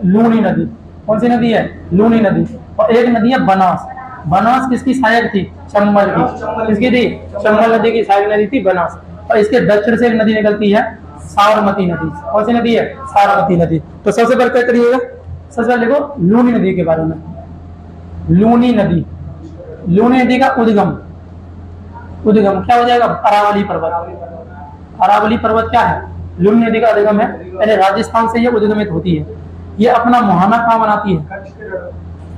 लूनी नदी। कौन सी नदी है? लूनी नदी। और एक नदी है बनास। बनास किसकी सहायक थी? चंबल की। किसकी थी? चंबल नदी की सहायक नदी थी बनास। और इसके दक्षिण से एक नदी निकलती है, साबरमती नदी। कौन सी नदी है? साबरमती नदी। तो सबसे पहले क्या करिएगा? सबसे पहले देखो लूनी नदी के बारे में। लूनी नदी, लूनी नदी का उद्गम, उद्गम क्या हो जाएगा? अरावली पर्वत। अरावली पर्वत क्या है? लूनी नदी का उद्गम है। पहले राजस्थान से ये उद्गमित होती है। ये अपना मुहाना कहाँ बनाती है?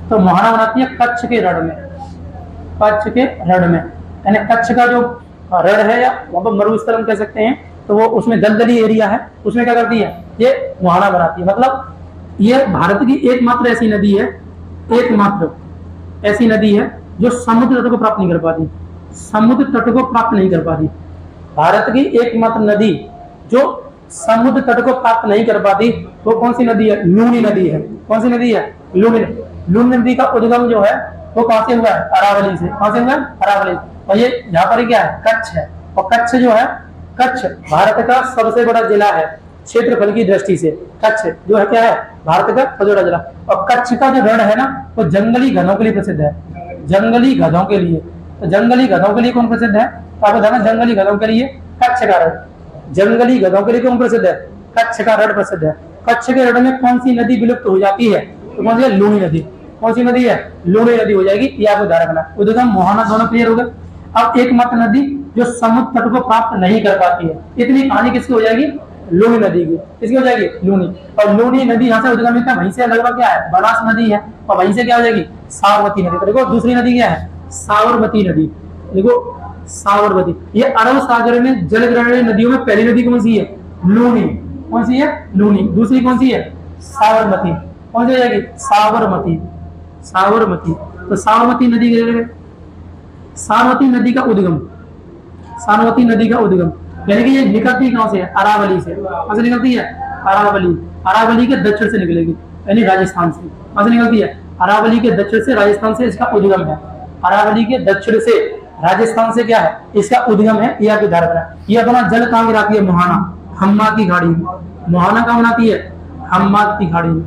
तो मुहाना बनाती है कच्छ के रण में। कच्छ के रण में, यानी कच्छ का जो रण है या वहां पर मरुस्थल कह सकते हैं, तो वो उसमें दलदली एरिया है, उसमें क्या करती है? ये मुहाना बनाती है। मतलब ये भारत की एकमात्र ऐसी नदी है, एकमात्र ऐसी नदी है जो समुद्र तट को प्राप्त नहीं कर पाती। समुद्र तट को प्राप्त नहीं कर पाती। भारत की एकमात्र नदी जो समुद्र तट को प्राप्त नहीं कर पाती वो कौन सी नदी है? लूनी नदी है। कौन सी नदी है? लूनी। लूनी नदी का उद्गम जो है वो कहां से हुआ है? अरावली से। कहां से हुआ है? अरावली से। और ये यहाँ पर क्या है? कच्छ है। और कच्छ जो है, कच्छ भारत का सबसे बड़ा जिला है क्षेत्रफल की दृष्टि से। कच्छ जो है क्या है? भारत का सबसे बड़ा जिला। और कच्छ का जो रण है ना, वो जंगली गधों के लिए प्रसिद्ध है। जंगली गधों के लिए। तो जंगली गधों के लिए कौन प्रसिद्ध है? तो आपको जाना, जंगली गधों के लिए कच्छ का रण। जंगली गधों के लिए कौन प्रसिद्ध है? कच्छ का रण प्रसिद्ध है। कच्छ के रण में कौन सी नदी विलुप्त हो जाती है? तो कौन सी है? लूनी नदी। कौन सी नदी है? लूनी नदी हो जाएगी। ये आपको ध्यान रखना। उद्गम मोहाना दोनों क्लियर हो गए। अब एकमात्र नदी जो समुद्र तट को प्राप्त नहीं कर पाती है, इतनी कहानी किसकी हो जाएगी? लूनी नदी की। किसकी हो जाएगी? लूनी। और लूनी नदी यहाँ से उद्गमित है, वहीं से लगभग क्या है? बनास नदी है। और वहीं से क्या हो जाएगी? साबरमती नदी। तो देखो दूसरी नदी क्या है? साबरमती नदी। देखो साबरमती। ये अरब सागर में जल ग्रहण नदियों में पहली नदी कौन सी है? लूनी। कौन सी है? लूनी। दूसरी कौन सी है? साबरमती। कौन सी हो जाएगी? साबरमती। साबरमती। तो साबरमती नदी के, साबरमती नदी का उद्गम, साबरमती नदी का उद्गम यानी कि ये निकलती कहां से है? अरावली से। कहां से निकलती है? अरावली। अरावली के दक्षिण से निकलेगी, यानी राजस्थान से। कहां से निकलती है? अरावली के दक्षिण से, राजस्थान से इसका उद्गम है। अरावली के दक्षिण से, राजस्थान से क्या है? इसका उद्गम है। यह आपको ध्यान रखना है। ये अपना जल कहां गिराती है? मोहाना, हम्माद की खाड़ी में। मोहाना कहां बनाती है? हम्माद की खाड़ी में।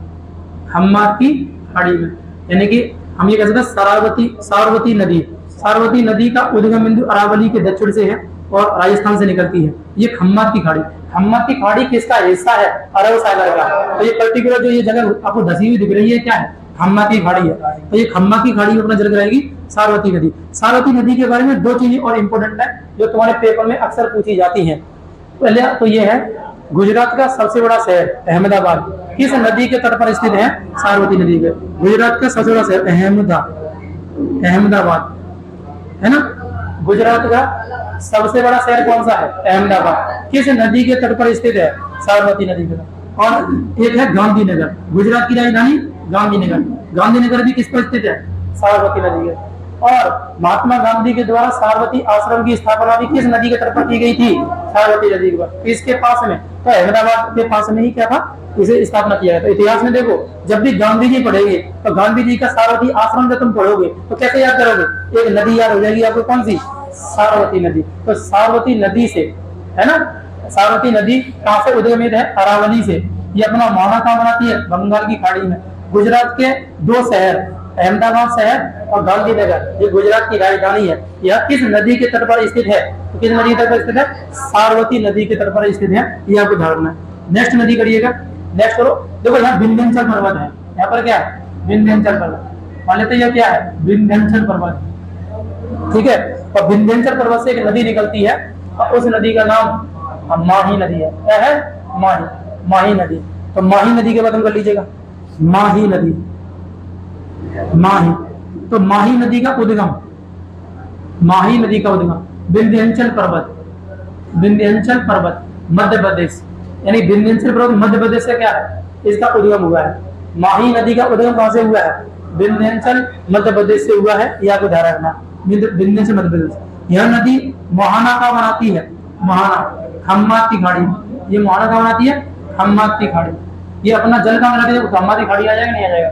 हम्माद की खाड़ी में, यानी कि हम ये कह सकते हैं सारावती, साबरमती नदी। साबरमती नदी का उद्गम बिंदु अरावली के दक्षिण से है और राजस्थान से निकलती है। ये खम्माद की खाड़ी। खम्माद की खाड़ी किसका हिस्सा है? अरब सागर का। तो ये पर्टिकुलर जो ये जगह आपको धसी हुई दिख रही है, क्या है? खम्माद की खाड़ी है। तो ये खम्माद की खाड़ी में अपना जल गिराएगी साबरमती नदी। साबरमती नदी के बारे में दो चीजें और इंपोर्टेंट है जो तुम्हारे पेपर में अक्सर पूछी जाती है। पहले तो ये है, गुजरात का सबसे बड़ा शहर अहमदाबाद किस नदी के तट पर स्थित है? साबरमती नदी पे। गुजरात का सबसे बड़ा शहर अहमदाबाद है ना। गुजरात का सबसे बड़ा शहर कौन सा है? अहमदाबाद। किस नदी के तट पर स्थित है? साबरमती नदी के तट। और एक है गांधीनगर, गुजरात की राजधानी गांधीनगर। गांधीनगर भी किस पर स्थित है? साबरमती नदी के। और महात्मा गांधी के द्वारा साबरमती आश्रम की स्थापना भी किस नदी के तट पर की गई थी? साबरमती नदी पर। इसके पास में, तो अहमदाबाद के पास में ही क्या था? इसे स्थापना किया गया। तो इतिहास में देखो, जब भी गांधी जी पढ़ेंगे तो गांधी जी का साबरमती आश्रम जब तुम पढ़ोगे तो कैसे याद करोगे? एक नदी याद हो जाएगी आपको, कौन सी? साबरमती नदी। तो साबरमती नदी से, है ना, साबरमती नदी कहां से उद्गमित है? अरावली से। ये अपना मोहाना कहां बनाती है? बंगाल की खाड़ी में। गुजरात के दो शहर, अहमदाबाद शहर और गांधीनगर, ये गुजरात की राजधानी है। यह किस नदी के तट पर स्थित है? तो किस नदी के तट पर स्थित है? साबरमती नदी के तट पर स्थित है। यह आपको ध्यान रखना है। नेक्स्ट नदी करिएगा, नेक्स्ट करो। देखो यहाँ विंध्याचल पर्वत है। यहाँ पर क्या है? विंध्याचल पर्वत। मान लेते हैं क्या है? विंध्याचल पर्वत। ठीक है। और विंध्याचल पर्वत से एक नदी निकलती है और उस नदी का नाम माही नदी है। क्या है? माही। माही नदी। तो माही नदी के बाद हम कर लीजिएगा, माही नदी। माही, तो माही नदी का उद्गम, माही नदी का उद्गम विंध्याचल पर्वत, विंध्याचल पर्वत मध्य प्रदेश, यानी विंध्याचल पर्वत मध्य प्रदेश से क्या है? इसका उद्गम हुआ है। माही नदी का उद्गम कहां से हुआ है? विंध्याचल मध्य प्रदेश से हुआ है। यह आपको ध्यान रखना, विंध्याचल मध्य प्रदेश। यह नदी मोहाना का बनाती है? मोहाना, खम्माद की खाड़ी। ये मोहाना का बनाती है? खम्माद की खाड़ी। ये अपना जल कहां बनाती है? खम्माद की खाड़ी आ जाएगा, नहीं आ जाएगा?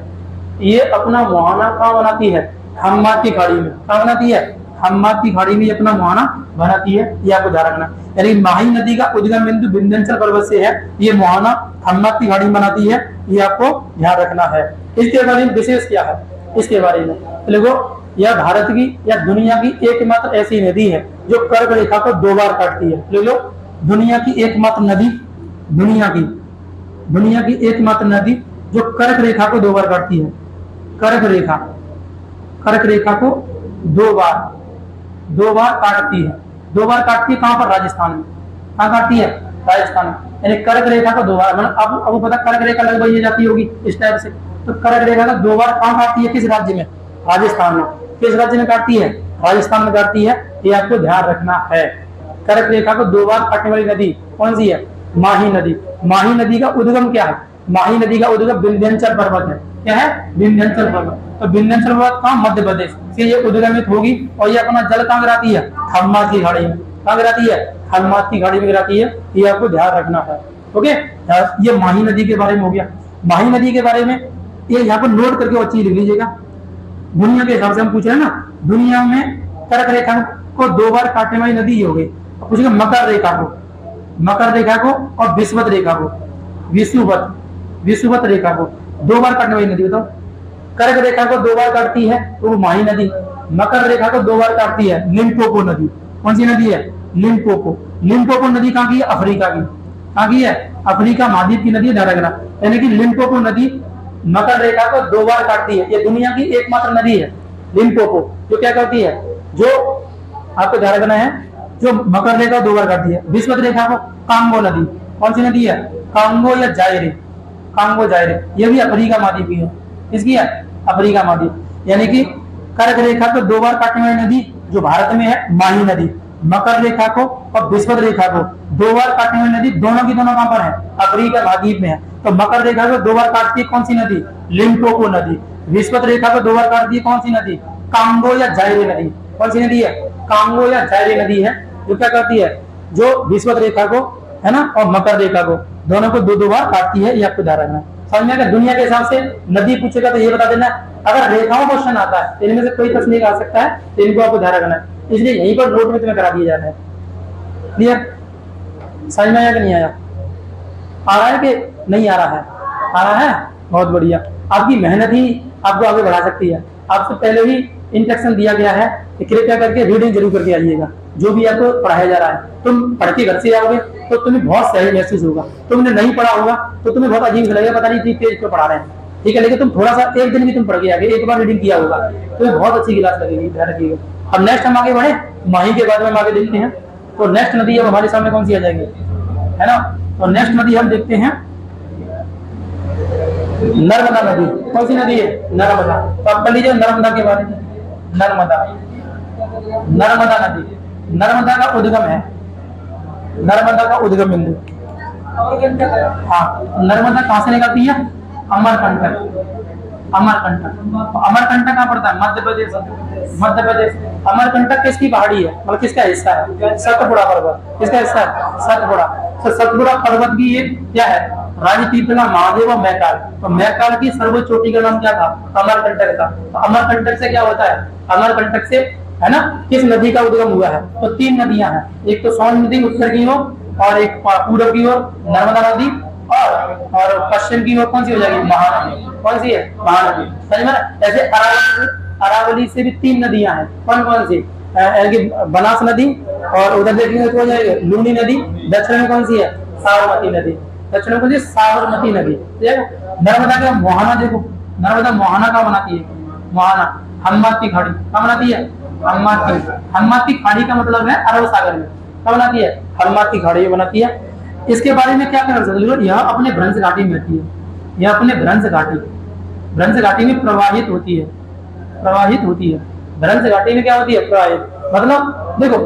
ये अपना मोहाना कहां बनाती है? खम्माद की खाड़ी में। कहां बनाती है? खम्माद की खाड़ी में अपना मुहाना बनाती है। ये आपको ध्यान रखना, यानी माही नदी का उद्गम बिंदु विंध्याचल पर्वत से है। ये मुहाना खम्माद की खाड़ी में बनाती है। ये आपको ध्यान रखना है। इसके बारे में विशेष क्या है इसके बारे में तो देखो, यह भारत की या दुनिया की एकमात्र ऐसी नदी है जो कर्क रेखा को 2 बार काटती है। ले लो, दुनिया की एकमात्र नदी, दुनिया की एकमात्र नदी जो कर्क रेखा को 2 बार काटती है। कर्क रेखा को 2 बार काटती है। 2 बार काटती है कहां पर? राजस्थान में। कहां काटती है? राजस्थान में। यानी कर्क रेखा को 2 बार, मतलब अब पता कर्क रेखा लगभग ये जाती होगी इस टाइप से। तो कर्क रेखा को 2 बार कहां काटती है? किस राज्य में? राजस्थान में। किस राज्य में काटती है? राजस्थान में काटती है। ये आपको ध्यान रखना है। कर्क रेखा को 2 बार काटने वाली नदी कौन सी है? माही नदी। माही नदी का उद्गम क्या है? माही नदी का उद्गम विंध्याचल पर्वत है। क्या है? विंध्याचल पर्वत। तो विंध्याचल पर्वत कहां? मध्य प्रदेश से ये उद्गमित होगी और ये अपना जल कहां गिराती है? खम्माद की खाड़ी में। कहां गिराती है? खम्माद की खाड़ी में गिराती है। ये आपको ध्यान रखना है। ओके, ये माही नदी के बारे में हो गया। माही नदी के बारे में ये यहाँ पर नोट करके और चीज लिख लीजिएगा। दुनिया के हिसाब से हम पूछ रहे हैं ना, दुनिया में कर्क रेखा को 2 बार काटने वाली नदी ये हो गई। पूछेगा मकर रेखा को, मकर रेखा को और विषुवत रेखा को, विषुवत रेखा को 2 बार काटने वाली नदी बताओ। कर्क रेखा को 2 बार काटती है तो वो माही नदी, मकर रेखा को 2 बार काटती है लिम्पोपो नदी। कौन सी नदी है? लिम्पोपो। लिम्पोपो नदी कहाँ की है? अफ्रीका की। कहाँ की है? अफ्रीका महाद्वीप की नदी है, ध्यान रखना। यानी कि लिम्पोपो नदी मकर रेखा को 2 बार काटती है। ये दुनिया की एकमात्र नदी है लिम्पोपो, जो क्या करती है, जो आपको ध्यान रखना है, जो मकर रेखा 2 बार काटती है। विषुवत रेखा को कांगो नदी। कौन सी नदी है? कांगो या जायरे, कांगो जायरे, ये भी अफ्रीका महाद्वीप की है। किसकी है? अफ्रीका महाद्वीप। यानी कि कर्क रेखा को 2 बार काटने वाली नदी जो भारत में है माही नदी, मकर रेखा को और विषुवत रेखा को 2 बार काटने वाली नदी दोनों की दोनों कहां पर है? अफ्रीका महाद्वीप में है। तो मकर रेखा को 2 बार काटती है कौन सी नदी? लिम्पोपो नदी। विषुवत रेखा को 2 बार काटती है कौन सी नदी? कांगो या जायरे नदी। कौन सी नदी है? कांगो या जायरे नदी है, जो क्या करती है, जो विषुवत रेखा को है ना और मकर रेखा को दोनों को 2 बार काटती है। ये आपको ध्यान रखना। समझ में आएगा? दुनिया के हिसाब से नदी पूछेगा तो ये बता देना। अगर रेखाओं क्वेश्चन आता है इनमें से कोई प्रश्न आ सकता है, तो इनको आपको ध्यान रखना है, इसलिए यहीं पर नोट में तुम्हें करा दिया जाता है। क्लियर? समझ में आया कि नहीं आया? आ रहा है कि नहीं आ रहा है? आ रहा है, बहुत बढ़िया। आपकी मेहनत ही आपको आगे बढ़ा सकती है। आपसे पहले ही इंस्ट्रक्शन दिया गया है कि कृपया करके रीडिंग जरूर करके आइएगा। जो भी आपको पढ़ाया जा रहा है, तुम पढ़ के घर से आओगे तो तुम्हें बहुत सही महसूस होगा। तुमने नहीं पढ़ा होगा तो तुम्हें बहुत अजीब लगेगा, पता नहीं इतनी तेज क्यों पढ़ा रहे हैं, ठीक है। लेकिन तुम थोड़ा सा एक दिन भी तुम पढ़ के आगे, एक बार रीडिंग किया होगा, तुम्हें बहुत अच्छी क्लास लगेगी, ध्यान रखिएगा। अब नेक्स्ट हम आगे बढ़े, माही के बाद में हम आगे देखते हैं। तो नेक्स्ट नदी अब हमारे सामने कौन सी आ जाएगी, है ना? तो नेक्स्ट नदी हम देखते हैं नर्मदा नदी। कौन सी नदी है? नर्मदा। तो आप कर लीजिए नर्मदा के बारे में। नर्मदा, नर्मदा नदी, नर्मदा का उद्गम है, नर्मदा का उद्गम बिंदु। हाँ, नर्मदा कहाँ से निकलती है? अमरकंटक, अमरकंटक। अमरकंटक कहाँ पड़ता है? मध्य प्रदेश, मध्य प्रदेश। अमरकंटक किसकी पहाड़ी है, मतलब किसका हिस्सा है? सतपुड़ा पर्वत। किसका हिस्सा है? सतपुड़ा। तो सतपुड़ा पर्वत की ये क्या है? राजतीर्थला महादेव और मैकाल। तो मैकाल की सर्वोच्च चोटी का नाम क्या था? अमरकंटक था। तो अमरकंटक से क्या होता है? अमरकंटक से, है ना, किस नदी का उद्गम हुआ है? तो 3 नदियां हैं, एक तो सोन नदी उत्तर की ओर, और एक पूर्व की ओर नर्मदा नदी, और पश्चिम की ओर कौन सी हो जाएगी? महानदी। कौन सी है? महानदी। समझ में? ऐसे अरावली से भी 3 नदियां हैं। कौन कौन सी? बनास नदी, और उधर देखेंगे तो हो जाएगी लूनी नदी। दक्षिण में कौन सी है? साबरमती नदी। दक्षिण में कौन सी? साबरमती नदी। नर्मदा का मोहाना देखो, नर्मदा मोहाना का बनाती है? मोहाना हम्माद की खाड़ी का बनाती है? हम्माद की खाड़ी का मतलब है अरब सागर में। क्या बनाती है? हम्माद की खाड़ी बनाती है। इसके बारे में क्या कर सकते हो? यह अपने भ्रंश घाटी में रहती है, यह अपने भ्रंश घाटी में प्रवाहित होती है, प्रवाहित होती है। भ्रंश घाटी में क्या होती है? प्रवाहित। मतलब देखो,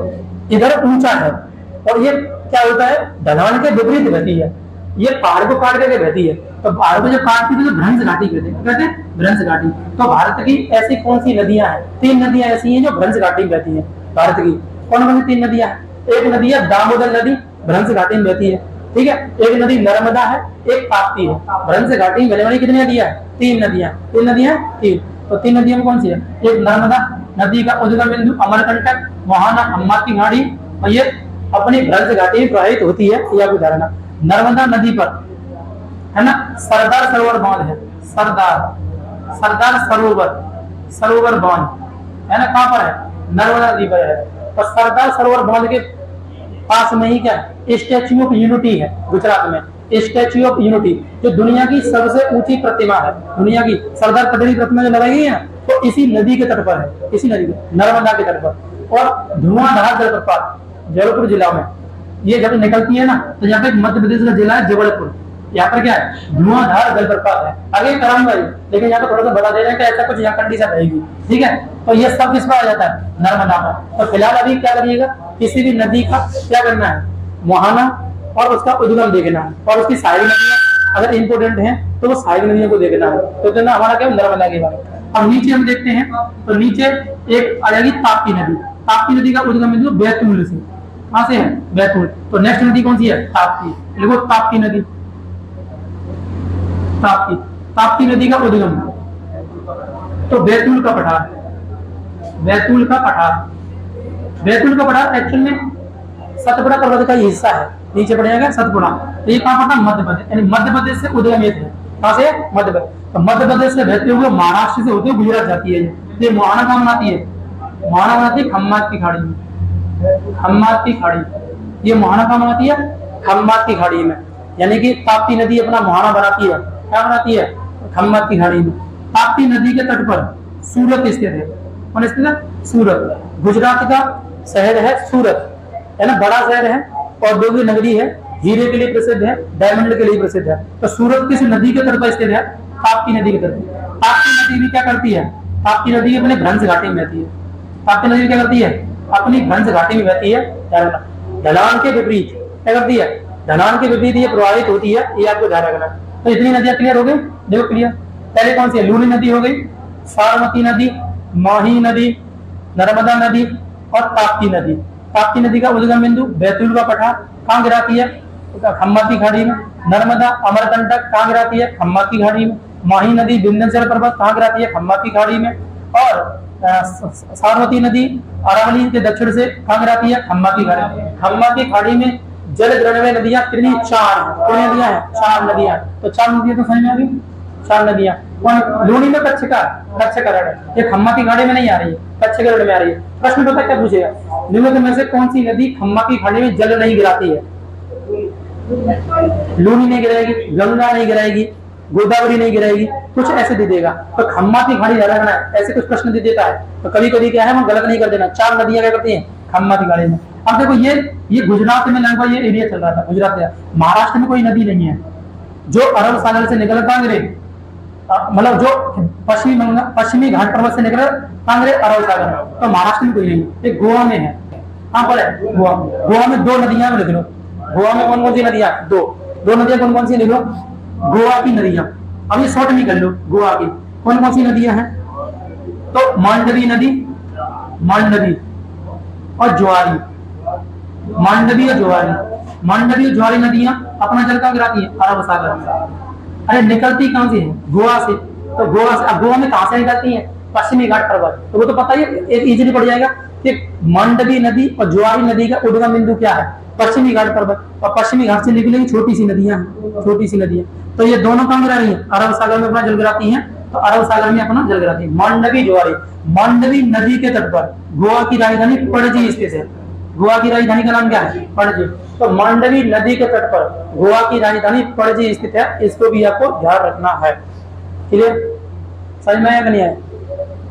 इधर ऊंचा है और ये क्या होता है? ढलान के विपरीत बहती है, ये पहाड़ को काट करके बहती है। तो पहाड़ को जब काटती है तो भ्रंश घाटी कहते हैं। कहते हैं भ्रंश घाटी। तो भारत की ऐसी कौन सी नदियां हैं? 3 नदियां ऐसी हैं जो भ्रंश घाटी में बहती हैं भारत की। कौन कौन सी 3 नदियां हैं? एक नदी है दामोदर नदी, भ्रंश घाटी में बहती है, ठीक है। एक नदी नर्मदा है, एक ताप्ती है। भ्रंश घाटी में बहने वाली कितनी नदियां हैं? 3 नदियां। 3 नदियां, 3। तो 3 नदियों में कौन सी है? एक नर्मदा नदी का उद्गम बिंदु अमरकंटक, मोहाना हम्माद की खाड़ी, और ये अपनी भ्रंश घाटी में प्रवाहित होती है। यह उदाहरण नर्मदा नदी पर, है ना, सरदार सरोवर बांध है। सरदार सरोवर बांध, है ना, कहां पर है? नर्मदा नदी पर है। और सरदार सरोवर बांध के पास में ही क्या स्टैच्यू ऑफ यूनिटी है गुजरात में। स्टैच्यू ऑफ यूनिटी जो दुनिया की सबसे ऊंची प्रतिमा है, दुनिया की सरदार पटेल की प्रतिमा जो लगाई गई है, तो इसी नदी के तट पर है, इसी नदी के, नर्मदा के तट पर। और धुआंधार जलप्रपात जबलपुर जिला में ये जब निकलती है ना, तो यहाँ पे मध्य प्रदेश का जिला है जबलपुर। यहाँ पर क्या है? धुआंधार जलप्रपात है। आगे कराऊंगा, लेकिन यहाँ पर थोड़ा सा बता दे रहे हैं कि ऐसा कुछ यहाँ कंडीशन रहेगी, ठीक है। तो ये सब किस पर आ जाता है? नर्मदा पर। तो फिलहाल अभी क्या करिएगा, किसी भी नदी का क्या करना है? मुहाना और उसका उद्गम देखना है, और उसकी सारी नदियां अगर इंपोर्टेंट हैं तो वो सारी नदियों को देखना है। तो इतना हमारा क्या नर्मदा के बारे में। अब नीचे हम देखते हैं, तो नीचे एक आ जाएगी ताप्ती नदी। ताप्ती नदी का उद्गम बिंदु बैतूल से, कहां से है? बैतूल। तो नेक्स्ट नदी कौन सी है? ताप्ती। देखो ताप्ती नदी, ताप्ती नदी का उद्गम, तो बैतूल का पठार, बैतूल का पठार, बैतूल का पठार एक्चुअल में सतपुड़ा पर्वत का ही हिस्सा है, नीचे पड़ जाएगा सतपुड़ा। तो ये कहाँ पड़ता है? मध्य प्रदेश, यानी मध्य प्रदेश से उदगमित है। कहाँ से? मध्य प्रदेश। तो मध्य प्रदेश से बहते हुए महाराष्ट्र से होते हुए गुजरात जाती है। ये मोहाना कहाँ बनाती है? मोहाना बनाती है खम्मात की खाड़ी में, खम्मात की खाड़ी। ये मोहाना कहाँ बनाती है? खम्मात की खाड़ी में। यानी कि ताप्ती नदी अपना मोहाना बनाती है, क्या बनाती है? खम्मात की खाड़ी में। ताप्ती नदी के तट पर सूरत स्थित है। कौन स्थित है? सूरत। गुजरात का शहर है सूरत, है ना, बड़ा शहर है, औद्योगिक नगरी है, हीरे के लिए प्रसिद्ध है, डायमंड के लिए प्रसिद्ध है। तो सूरत किस नदी के तट पर स्थित है? ताप्ती नदी के तट पर। ताप्ती नदी भी क्या करती है? ताप्ती नदी अपने भ्रंश घाटी में बहती है। ताप्ती नदी क्या करती है? अपनी भ्रंश घाटी में बहती है। ढलान के विपरीत क्या करती है? ढलान के विपरीत ये प्रवाहित होती है, ये आपको ध्यान रखना। तो इतनी नदियां क्लियर हो गई, देखो क्लियर। पहले कौन सी है? लूनी नदी हो गई, साबरमती नदी, माही नदी, नर्मदा नदी और ताप्ती नदी। ताप्ती नदी का उद्गम बिंदु बैतूल का पठार, कहाँ गिराती है? खम्मात की खाड़ी में। नर्मदा अमरकंटक कहाँ गिराती है? खम्मात की खाड़ी में। माही नदी विंध्याचल पर्वत कहाँ गिराती है? खम्मात की खाड़ी में। और साबरमती नदी अरावली के दक्षिण से कहाँ गिराती है? खम्मात की खाड़ी में। खम्मात की खाड़ी में जल ग्रहण में नदियां कितनी? 4 है। कितनी नदियां हैं? 4 नदियां। तो 4 नदियां तो समझ में आ गई, 4 नदियां। लूनी में कच्छकरण, ये खम्मा की खाड़ी में नहीं आ रही है, कच्छकरण में आ रही है। प्रश्न पता क्या पूछेगा? निम्न में से कौन सी नदी खम्मा की खाड़ी में जल नहीं गिराती है? लूनी नहीं गिराएगी, गंगा नहीं गिराएगी, गोदावरी नहीं गिराएगी, कुछ ऐसे दे देगा। तो खम्मा की खाड़ी रखना है, ऐसे कुछ प्रश्न दे देता है। तो कभी कभी क्या है, वो गलत नहीं कर देना। 4 नदियां क्या करती हैं? खम्मा की खाड़ी में। अब देखो ये गुजरात में लगभग ये एरिया चल रहा था, गुजरात में। महाराष्ट्र में कोई नदी नहीं है जो अरब सागर से निकल कांगरे, मतलब जो पश्चिमी घाट पर्वत से निकल कांगरे अरब सागर, तो महाराष्ट्र में कोई नहीं है। ये गोवा में है। कहाँ पर है? गोवा। गोवा में 2 नदियां लिख लो। गोवा में कौन कौन सी नदियां? 2 नदियां कौन कौन सी लिख लो? गोवा की नदियां। अब ये शॉर्ट में कर लो, गोवा की कौन कौन सी नदियां हैं? तो मांडवी नदी, मांडवी और ज्वारी, मांडवी और ज्वारी। मांडवी और ज्वारी नदियां अपना जल कहाँ गिराती है? अरब सागर में। अरे निकलती कहां से है? गोवा से। तो गोवा से, अब गोवा में कहां से निकलती है? पश्चिमी घाट पर्वत। तो वो तो पता ही है, इजीली पड़ जाएगा कि मांडवी नदी और ज्वारी नदी का उद्गम बिंदु क्या है? पश्चिमी घाट पर्वत। और पश्चिमी घाट से निकलेगी छोटी सी नदियां, छोटी सी नदियां। तो ये दोनों कहां गिरा रही है? अरब सागर में अपना जल गिराती है। तो अरब सागर में अपना जल गिराती है। मांडवी ज्वारी। मांडवी नदी के तट पर गोवा की राजधानी पणजी स्थित है। गोवा की राजधानी का नाम क्या है? पणजी। तो मांडवी नदी के तट पर गोवा की राजधानी पणजी स्थित है, इसको भी आपको ध्यान रखना है। क्लियर? समझ में आया कि नहीं आया?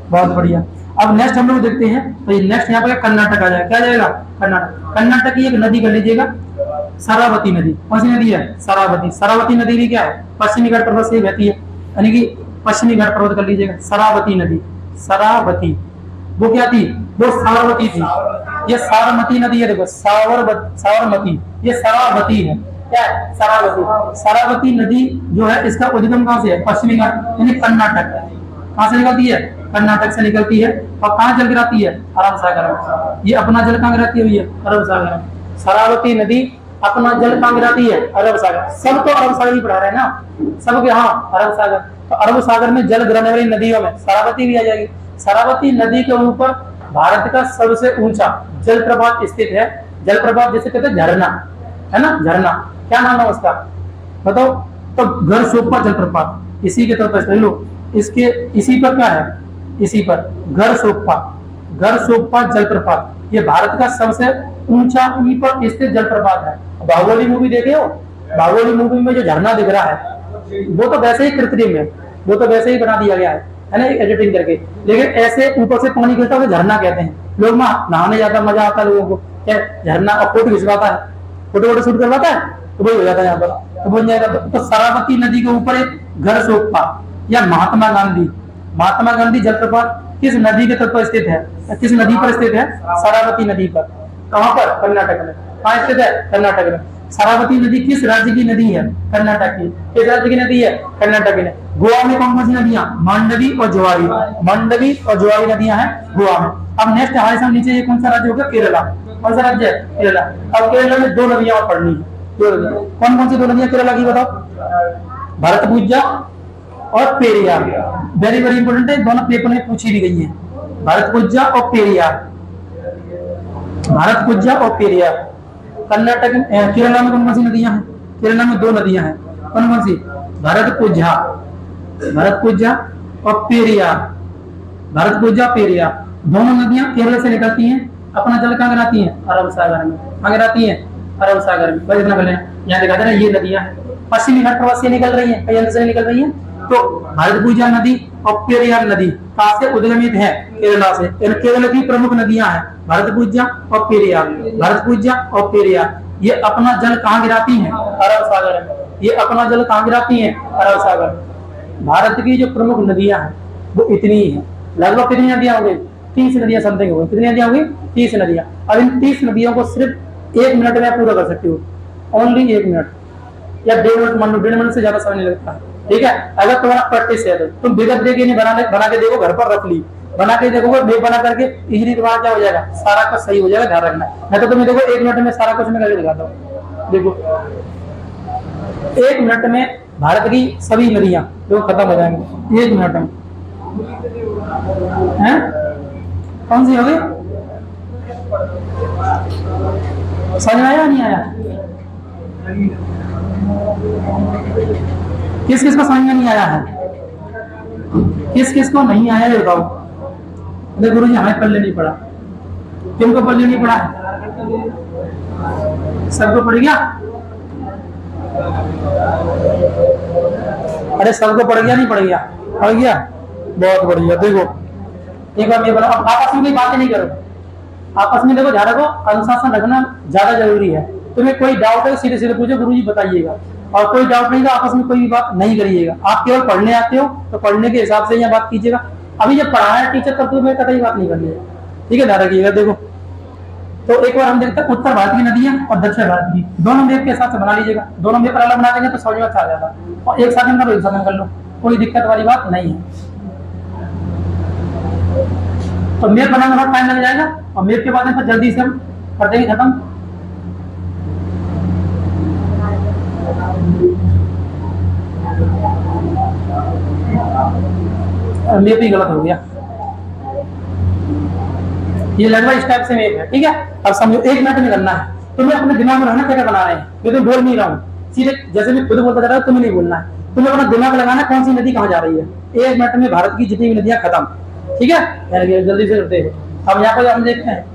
बहुत बढ़िया। अब नेक्स्ट हम लोग देखते हैं। तो ये नेक्स्ट यहाँ पर कर्नाटक आ जाएगा। क्या जाएगा? कर्नाटक। कर्नाटक की एक नदी कर लीजिएगा, शरावती नदी। कौन सी नदी है? शरावती। शरावती नदी भी क्या है? पश्चिमी घाट पर्वत से बहती है, यानी कि पश्चिमी घाट पर्वत कर लीजिएगा। शरावती नदी, शरावती। वो क्या थी? वो साबरमती थी। ये साबरमती नदी है, देखो साबरमती, ये शरावती है। क्या है? शरावती। शरावती नदी जो है, इसका उद्गम कहां से है? पश्चिमी घाट, यानी कर्नाटक। कहां से निकलती है? कर्नाटक से निकलती है। और कहां जल गिराती है? अरब सागर में। ये अपना जल कहां गिराती है? अरब सागर में। शरावती नदी अपना जल कहां गिराती है? अरब सागर। सब तो अरब सागर ही पढ़ा रहे हैं ना, सब के। हाँ, अरब सागर। तो अरब सागर में जल गिराने वाली नदियों में शरावती भी आ जाएगी। शरावती नदी के ऊपर भारत का सबसे ऊंचा जलप्रपात स्थित है। जलप्रपात जिसे कहते हैं झरना, है ना, झरना। क्या नाम है उसका? बताओ। तो गरसोप्पा जलप्रपात, इसी के तौर पर लो। इसके इसी पर क्या है? इसी पर गरसोप्पा, गरसोप्पा जलप्रपात। ये भारत का सबसे ऊंचा पर स्थित जलप्रपात है। बाहुबली मूवी देखे हो? बाहुबली मूवी में जो झरना दिख रहा है, वो तो वैसे ही कृत्रिम है, वो तो वैसे ही बना दिया गया है ना, एडिटिंग करके। लेकिन ऐसे ऊपर से पानी गिरता है, झरना कहते हैं। लोग नहाने जाता, मजा आता है लोगों को, क्या झरना। और फोटो खिंचवाता है, फोटो शूट करवाता है, तो वही हो जाता है यहाँ पर, तो बन जाएगा। तो शरावती नदी के ऊपर एक गरसोप्पा या महात्मा गांधी, महात्मा गांधी जलप्रपात किस नदी के तट पर स्थित है? किस नदी पर स्थित है? शरावती नदी पर। कहां पर? कर्नाटक में। कहां स्थित है? कर्नाटक में। शरावती नदी किस राज्य की नदी है? कर्नाटक की। किस राज्य की नदी है? कर्नाटक की। गोवा में कौन कौन सी नदियां? मांडवी और ज्वारी। मांडवी और ज्वारी नदियां हैं गोवा में। अब नेक्स्ट हमारे सामने नीचे ये कौन सा राज्य होगा? केरला। कौन सा राज्य है? केरला। अब केरला में 2 नदियां और पढ़नी है। 2 नदियां कौन कौन सी? 2 नदियां केरला की बताओ। भरतपुजा और पेरियार। वेरी वेरी इंपॉर्टेंट है, दोनों पेपर में पूछी भी गई है। भारतपुजा और पेरियार, भारतपुजा और पेरियार। कर्नाटक केरला में कौन कौन सी नदियां हैं? केरला में 2 नदियां हैं, कौन कौन सी? भारतपुजा, भारतपुजा और पेरियार, भारतपुजा पेरियार। दोनों नदियां केरल से निकलती हैं, अपना जल कहाँ गिराती हैं? अरब सागर में। कहाँ गिराती हैं? अरब सागर में। बस इतना कर लेना, यहाँ दिखा देना ये नदियां हैं। पश्चिमी घाट प्रवाह से निकल रही है, कई अंदर से निकल रही है। तो भारतपुजा नदी और पेरियार नदी कहाँ से उद्गमित है? केरला से। केरल की प्रमुख नदियां हैं भारतपुजा और पेरियार, भारतपुजा और पेरियार। ये अपना जल कहाँ गिराती हैं? अरब सागर में। ये अपना जल कहाँ गिराती हैं? अरब सागर में। भारत की जो प्रमुख नदियां हैं वो इतनी ही है। लगभग कितनी नदियां हो गई? 30 नदियां समथिंग हो गई। कितनी नदियां हो गई? 30 नदियां। अब इन 30 नदियों को सिर्फ 1 मिनट में पूरा कर सकती हो, ओनली 1 मिनट या 1.5 मिनट, मान लो 1.5 मिनट से ज्यादा समय नहीं लगता, ठीक है। अगर तुम्हारा प्रैक्टिस है तो तुम विगत देके नहीं बना के देखो, घर पर रख ली, बना के देखोगे, मेप बना करके इजीली तुम्हारा क्या हो जाएगा? सारा कुछ सही हो जाएगा, ध्यान रखना। मैं तो तुम्हें देखो 1 मिनट में सारा कुछ मैं करके दिखाता हूँ। देखो 1 मिनट में भारत की सभी नदियां जो खत्म हो जाएंगी 1 मिनट में। हैं? कौन सी होगी? समझ में आया नहीं आया? किस किस को समझ में नहीं आया है? किस किस को नहीं आया ये बताओ। अरे गुरु जी हमें पल्ले नहीं पड़ा। किनको पल्ले नहीं पड़ा है? सबको पड़ गया? अरे सबको पड़ गया? नहीं पड़ गया? पड़ गया, बहुत बढ़िया। देखो एक बार मैं बताऊं, आपस में कोई बातें नहीं करो, आपस में देखो ध्यान रखो, अनुशासन रखना ज्यादा जरूरी है। तुम्हें कोई डाउट है सीधे सीधे पूछो, गुरुजी बताइएगा। और कोई डाउट नहीं तो आपस में कोई भी बात नहीं करिएगा। आप केवल पढ़ने आते हो तो पढ़ने के हिसाब से यहाँ बात कीजिएगा। अभी जब पढ़ा है टीचर तब तो मैं कतई बात नहीं करनी है, ठीक है, ध्यान रखिएगा। देखो तो एक बार हम देखते हैं उत्तर भारत की नदियां और दक्षिण भारत की, दोनों मैप के हिसाब से बना लीजिएगा। दोनों मैप अलग बना देंगे तो समझ में अच्छा आ जाएगा। और एक साथ में करो, एक साथ में कर लो, कोई दिक्कत वाली बात नहीं है। तो मैप बनाने में टाइम लग जाएगा और मैप के बाद में तो जल्दी से हम कर देंगे खत्म। मैप ही गलत हो गया, ये लगभग इस टाइप से मैप है, ठीक है। अब समझो 1 मिनट में करना है, तुम्हें अपने दिमाग में रहना क्या क्या बना रहे हैं। मैं तो बोल नहीं रहा हूँ, सीधे जैसे मैं खुद बोलता जा रहा हूँ तुम्हें नहीं बोलना है। तुम्हें अपना दिमाग लगाना कौन सी नदी कहाँ जा रही है। 1 मिनट में भारत की जितनी भी नदियां खत्म, ठीक है, जल्दी से करते हैं। अब यहाँ पर हम देखते हैं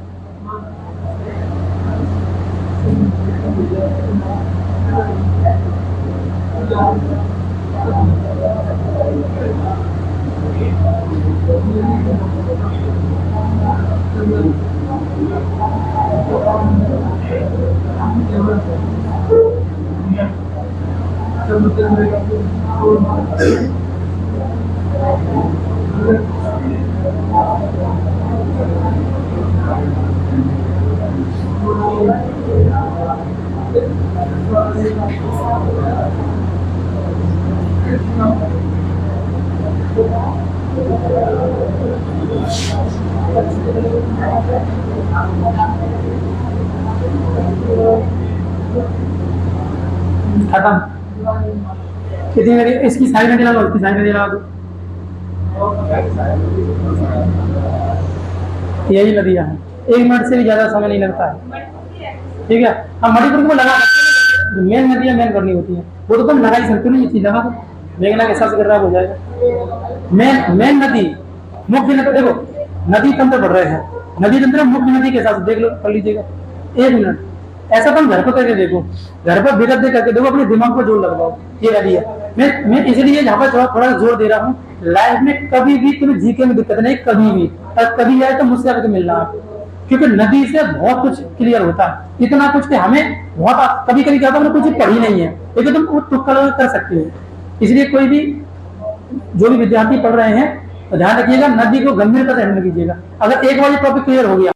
खत्म। कितनी मेरी इसकी साइड में लगा, इसकी साइड में लगा दो। यही नदियां हैं, 1 मिनट से भी ज्यादा समय नहीं लगता है, ठीक है। हम मणिपुर को लगा सकते हैं, मेन नदियां मेन करनी होती है, वो तो तुम लगा ही सकते हो। ये चीज लगा दो, मेघना के हिसाब से कर रहा हो जाएगा। मेन नदी, मुख्य नदी, देखो नदी तंत्र पढ़ रहे हैं, नदी तंत्र मुख्य नदी के हिसाब से देख लो, कर लीजिएगा 1 मिनट। ऐसा तुम घर पर करके देखो, घर पर विगत दे करके देखो, अपने दिमाग को जोर लगवाओ। ये नदी है, मैं इसलिए यहाँ पर थोड़ा जोर दे रहा हूँ। लाइफ में कभी भी तुम्हें जीके में दिक्कत नहीं, कभी भी, और कभी आए तो मुझसे आके मिलना, क्योंकि नदी से बहुत कुछ क्लियर होता है। इतना कुछ कि हमें बहुत कभी कभी क्या होता है, कुछ पढ़ी नहीं है, लेकिन तुम वो तुक्का कर सकते हो। इसलिए कोई भी जो भी विद्यार्थी पढ़ रहे हैं तो ध्यान रखिएगा, नदी को गंभीरता से हैंडल कीजिएगा। अगर एक बार ये टॉपिक क्लियर हो गया